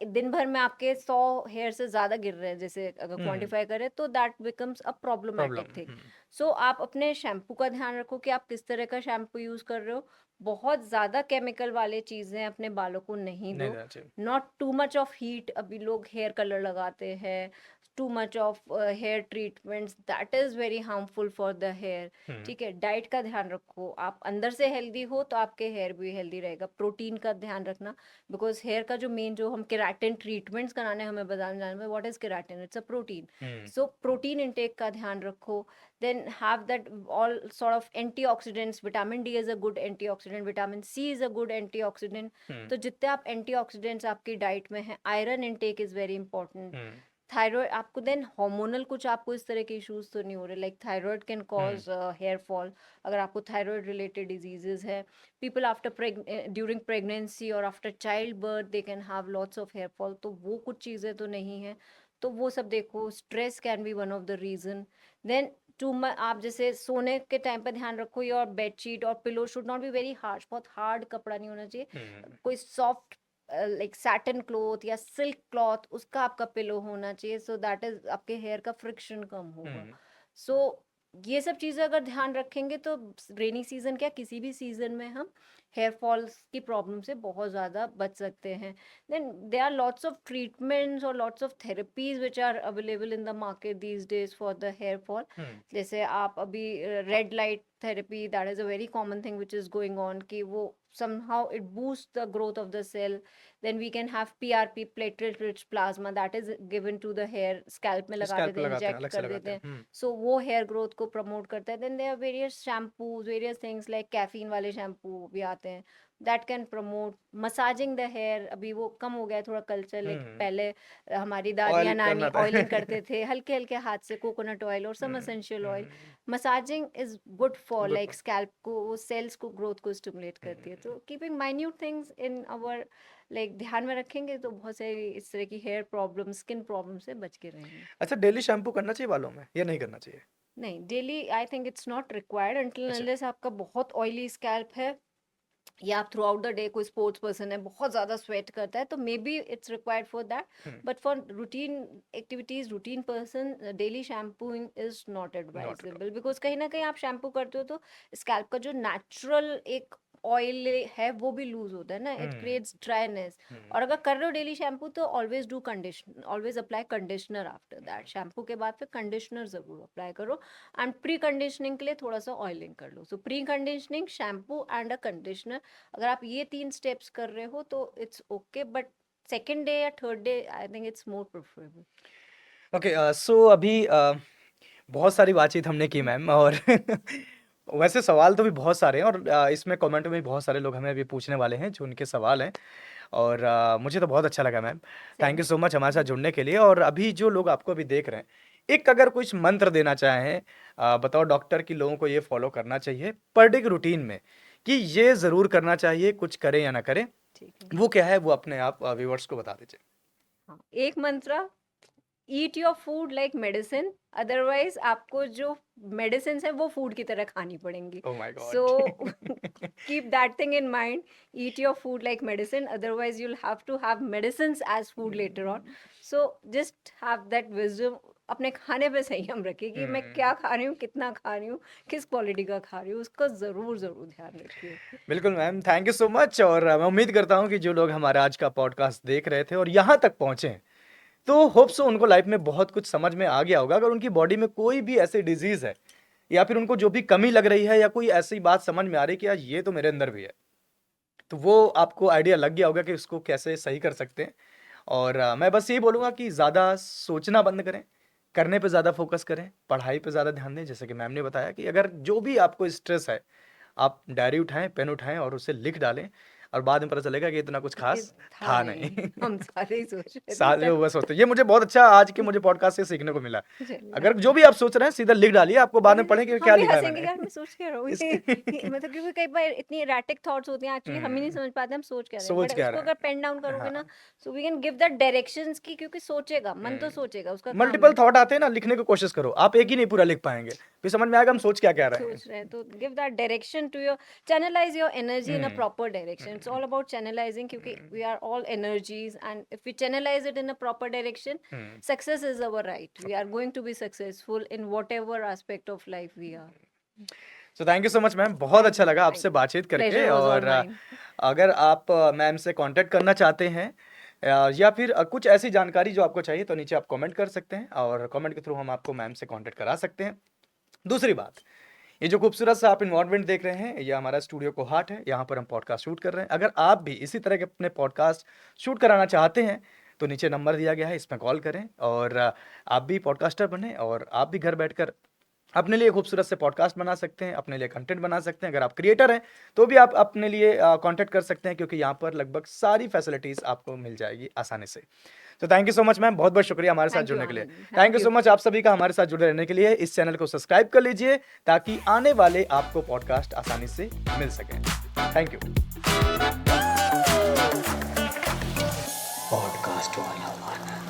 दिन भर में आपके 100 हेयर से ज़्यादा गिर रहे हैं, जैसे अगर हुँ, क्वांटिफाई करें, तो that becomes a problematic problem. Thing. Hmm, so आप अपने शैम्पू का ध्यान रखो कि आप किस तरह का शैम्पू यूज़ कर रहे हो। बहुत ज़्यादा केमिकल वाले चीज़ें अपने बालों को नहीं नहीं दो। देना चाहिए। Not too much of heat, अभी लोग हेयर कलर लगाते हैं, too much of hair treatments, that is very harmful for the hair, hmm, ठीक है। डाइट का ध्यान रखो, आप अंदर से हेल्दी हो तो आपके हेयर भी हेल्दी रहेगा। प्रोटीन का ध्यान रखना, बिकॉज हेयर का जो मेन, जो हम केराटिन ट्रीटमेंट्स कराने हमें बताने जाने में, what is keratin, it's a protein. Hmm, so protein intake का ध्यान रखो। then have that all sort of antioxidants, vitamin D is a good antioxidant, vitamin C is a good antioxidant। हुँ, तो जितने आप एंटीऑक्सीडेंट्स आपकी डाइट में हैं, iron intake is very important. Hmm, thyroid आपको, देन हार्मोनल कुछ आपको इस तरह के इश्यूज तो नहीं हो रहे, like thyroid can um, cause hair fall. अगर आपको थायराइड रिलेटेड डिजीजेस है, पीपल आफ्टर ड्यूरिंग प्रेगनेंसी और after child birth they can have lots of hair fall, तो वो कुछ चीज़ें तो नहीं है। तो वो सब देखो, stress can be one of the reason. Then आप जैसे सोने के टाइम पर ध्यान रखो, योर बेडशीट और pillow should not be very harsh, बहुत हार्ड कपड़ा नहीं होना चाहिए। हुँ, कोई सॉफ्ट लाइक सैटिन क्लॉथ या सिल्क क्लॉथ, उसका आपका पिलो होना चाहिए, सो दैट इज आपके हेयर का फ्रिक्शन कम होगा। हुँ। सो ये सब चीज़ें अगर ध्यान रखेंगे तो रेनी सीजन क्या, किसी भी सीजन में हम हेयर फॉल्स की प्रॉब्लम से बहुत ज़्यादा बच सकते हैं। Then there are lots of treatments or lots of therapies which are available in the market these days for the hair fall। हुँ, जैसे आप अभी red light therapy, that is a very common thing which is going on, कि वो somehow it boosts the growth of the cell। then we can have PRP, platelet rich plasma, that is given to the hair, scalp में लगा scalp देते पे हैं, लगाते हैं, inject अलग से कर लगाते देते हैं। हैं। हुँ, सो वो हेयर ग्रोथ को प्रमोट करता है। Then there are various shampoos, various things like caffeine वाले शैम्पू भी आते हैं, that can promote massaging the hair. अभी वो कम हो गया है थोड़ा कल्चर, लाइक हुँ, पहले हमारी ऑयल दादियाँ नानी करना था। ऑयलिंग करते थे हल्के हल्के हाथ से, कोकोनट ऑयल और some hmm, essential oil. Hmm, massaging is good for good like point. Scalp को, वो सेल्स को, ग्रोथ को स्टिमुलेट करती है। हुँ, तो keeping minute things in our like ध्यान में रखेंगे तो बहुत सारी इस तरह की हेयर प्रॉब्लम, स्किन प्रॉब्लम से बच के रहेंगे। अच्छा, डेली शैम्पू करना चाहिए बालों में या नहीं करना चाहिए? नहीं, daily I think it's not required, until अच्छा। अनलेस आपका बहुत ऑयली स्कैल्प है या आप थ्रू आउट द डे कोई स्पोर्ट्स पर्सन है बहुत ज़्यादा स्वेट करता है तो may be it's required for that, but for routine activities routine person daily shampooing is not advisable, because कहीं ना कहीं आप शैम्पू करते हो तो स्कैल्प का जो नेचुरल एक ऑयल है वो भी लूज होता है ना, इट क्रिएट्स ड्राइनेस। और अगर कर रहे हो डेली शैम्पू तो always do condition, always apply conditioner after that, shampoo के बाद फिर कंडीशनर जरूर अप्लाई करो। एंड प्री कंडीशनिंग के लिए थोड़ा सा ऑयलिंग कर लो। So pre conditioning, shampoo and a conditioner, अगर आप ये 3 स्टेप्स कर रहे हो तो it's okay, but second day या third day I think it's more preferable. Okay, so अभी बहुत सारी बातचीत हमने की मैम, और वैसे सवाल तो भी बहुत सारे हैं, और इसमें कमेंट में भी बहुत सारे लोग हमें अभी पूछने वाले हैं जो उनके सवाल हैं, और मुझे तो बहुत अच्छा लगा ma'am. Thank you so much हमारे साथ जुड़ने के लिए। और अभी जो लोग आपको अभी देख रहे हैं, एक अगर कुछ मंत्र देना चाहें, बताओ डॉक्टर कि लोगों को ये फॉलो करना चाहिए पर डे की रूटीन में, कि ये ज़रूर करना चाहिए, कुछ करें या ना करें, ठीक है, वो क्या है, वो अपने आप व्यूअर्स को बता दीजिए। हाँ, एक मंत्र, eat your food like medicine, otherwise आपको जो मेडिसिन है वो फूड की तरह खानी पड़ेंगी। Oh my So God. keep that thing in mind. Eat your food like medicine. Otherwise, you'll have to have medicines as food later on. So just have that wisdom. अपने खाने पे संयम रखिए कि मैं क्या खा रही हूँ, कितना खा रही हूँ, किस क्वालिटी का खा रही हूँ, उसका जरूर जरूर ध्यान रखिए। बिल्कुल ma'am, thank you so much. और मैं उम्मीद करता हूँ कि जो लोग हमारा आज का पॉडकास्ट देख रहे थे और यहाँ तक पहुँचे हैं, तो होप सो उनको लाइफ में बहुत कुछ समझ में आ गया होगा। अगर उनकी बॉडी में कोई भी ऐसी डिजीज है, या फिर उनको जो भी कमी लग रही है, या कोई ऐसी बात समझ में आ रही है कि यार ये तो मेरे अंदर भी है, तो वो आपको आइडिया लग गया होगा कि उसको कैसे सही कर सकते हैं। और मैं बस यही बोलूँगा कि ज़्यादा सोचना बंद करें, करने पे ज़्यादा फोकस करें, पढ़ाई पे ज़्यादा ध्यान दें। जैसे कि मैम ने बताया कि अगर जो भी आपको स्ट्रेस है, आप डायरी उठाएं, पेन उठाएं और उसे लिख डालें, और बाद में पता चलेगा कि इतना कुछ खास था नहीं। हम सारे ही सोच रहे थे सारे तब। बस होते, ये मुझे बहुत अच्छा आज के मुझे पॉडकास्ट से सीखने को मिला। चलिए। अगर जो भी आप सोच रहे हैं सीधा लिख डालिए, आपको बाद में पढ़ें कि हम क्या भी लिखा है हंसेंगे मैंने। यार, मैं सोच क्या रहा हूँ मतलब क्योंकि कई बार इतनी erratic थॉट्स होती हैं एक्चुअली, हम ही नहीं समझ पाते हम सोच क्या रहे हैं, सोच बट क्या उसको रहे अगर पेन डाउन करोगे हाँ। ना, so we can give that directions की, क्योंकि सोचेगा मन तो सोचेगा, उसका काम मल्टीपल है। थॉट आते हैं ना, लिखने की कोशिश करो, आप एक ही नहीं पूरा लिख पाएंगे, फिर समझ में आएगा हम सोच क्या कह रहे हैं। सोच रहे हैं तो give that direction to your, channelise your energy in a proper direction, it's all about channelising, क्योंकि we are all energies and if we channelise it in a proper direction, success is our right, we are going to be successful in whatever aspect of life we are. So thank you so much ma'am, बहुत अच्छा लगा Thank आपसे you. बातचीत करके। Pleasure was all और mine. अगर आप ma'am से कांटेक्ट करना चाहते हैं, या फिर कुछ ऐसी जानकारी जो आपको चाहिए, तो नीचे आप कमेंट कर सकते हैं, और कमेंट के थ्रू हम आपको मैम से कांटेक्ट करा सकते हैं। दूसरी बात, ये जो खूबसूरत सा आप इन्वायरमेंट देख रहे हैं, ये हमारा स्टूडियो को हाट है, यहाँ पर हम पॉडकास्ट शूट कर रहे हैं। अगर आप भी इसी तरह के अपने पॉडकास्ट शूट कराना चाहते हैं, तो नीचे नंबर दिया गया है, इसमें कॉल करें, और आप भी पॉडकास्टर बने, और आप भी घर बैठकर अपने लिए खूबसूरत से पॉडकास्ट बना सकते हैं, अपने लिए कंटेंट बना सकते हैं। अगर आप क्रिएटर हैं तो भी आप अपने लिए कांटेक्ट कर सकते हैं, क्योंकि यहाँ पर लगभग सारी फैसिलिटीज़ आपको मिल जाएगी आसानी से। तो thank you so much ma'am, बहुत बहुत शुक्रिया हमारे साथ Thank you, जुड़ने के लिए। Anand. Thank you Thank so you. Much आप सभी का हमारे साथ जुड़े रहने के लिए। इस चैनल को सब्सक्राइब कर लीजिए ताकि आने वाले आपको पॉडकास्ट आसानी से मिल सकें। Thank you. पॉडकास्ट वाला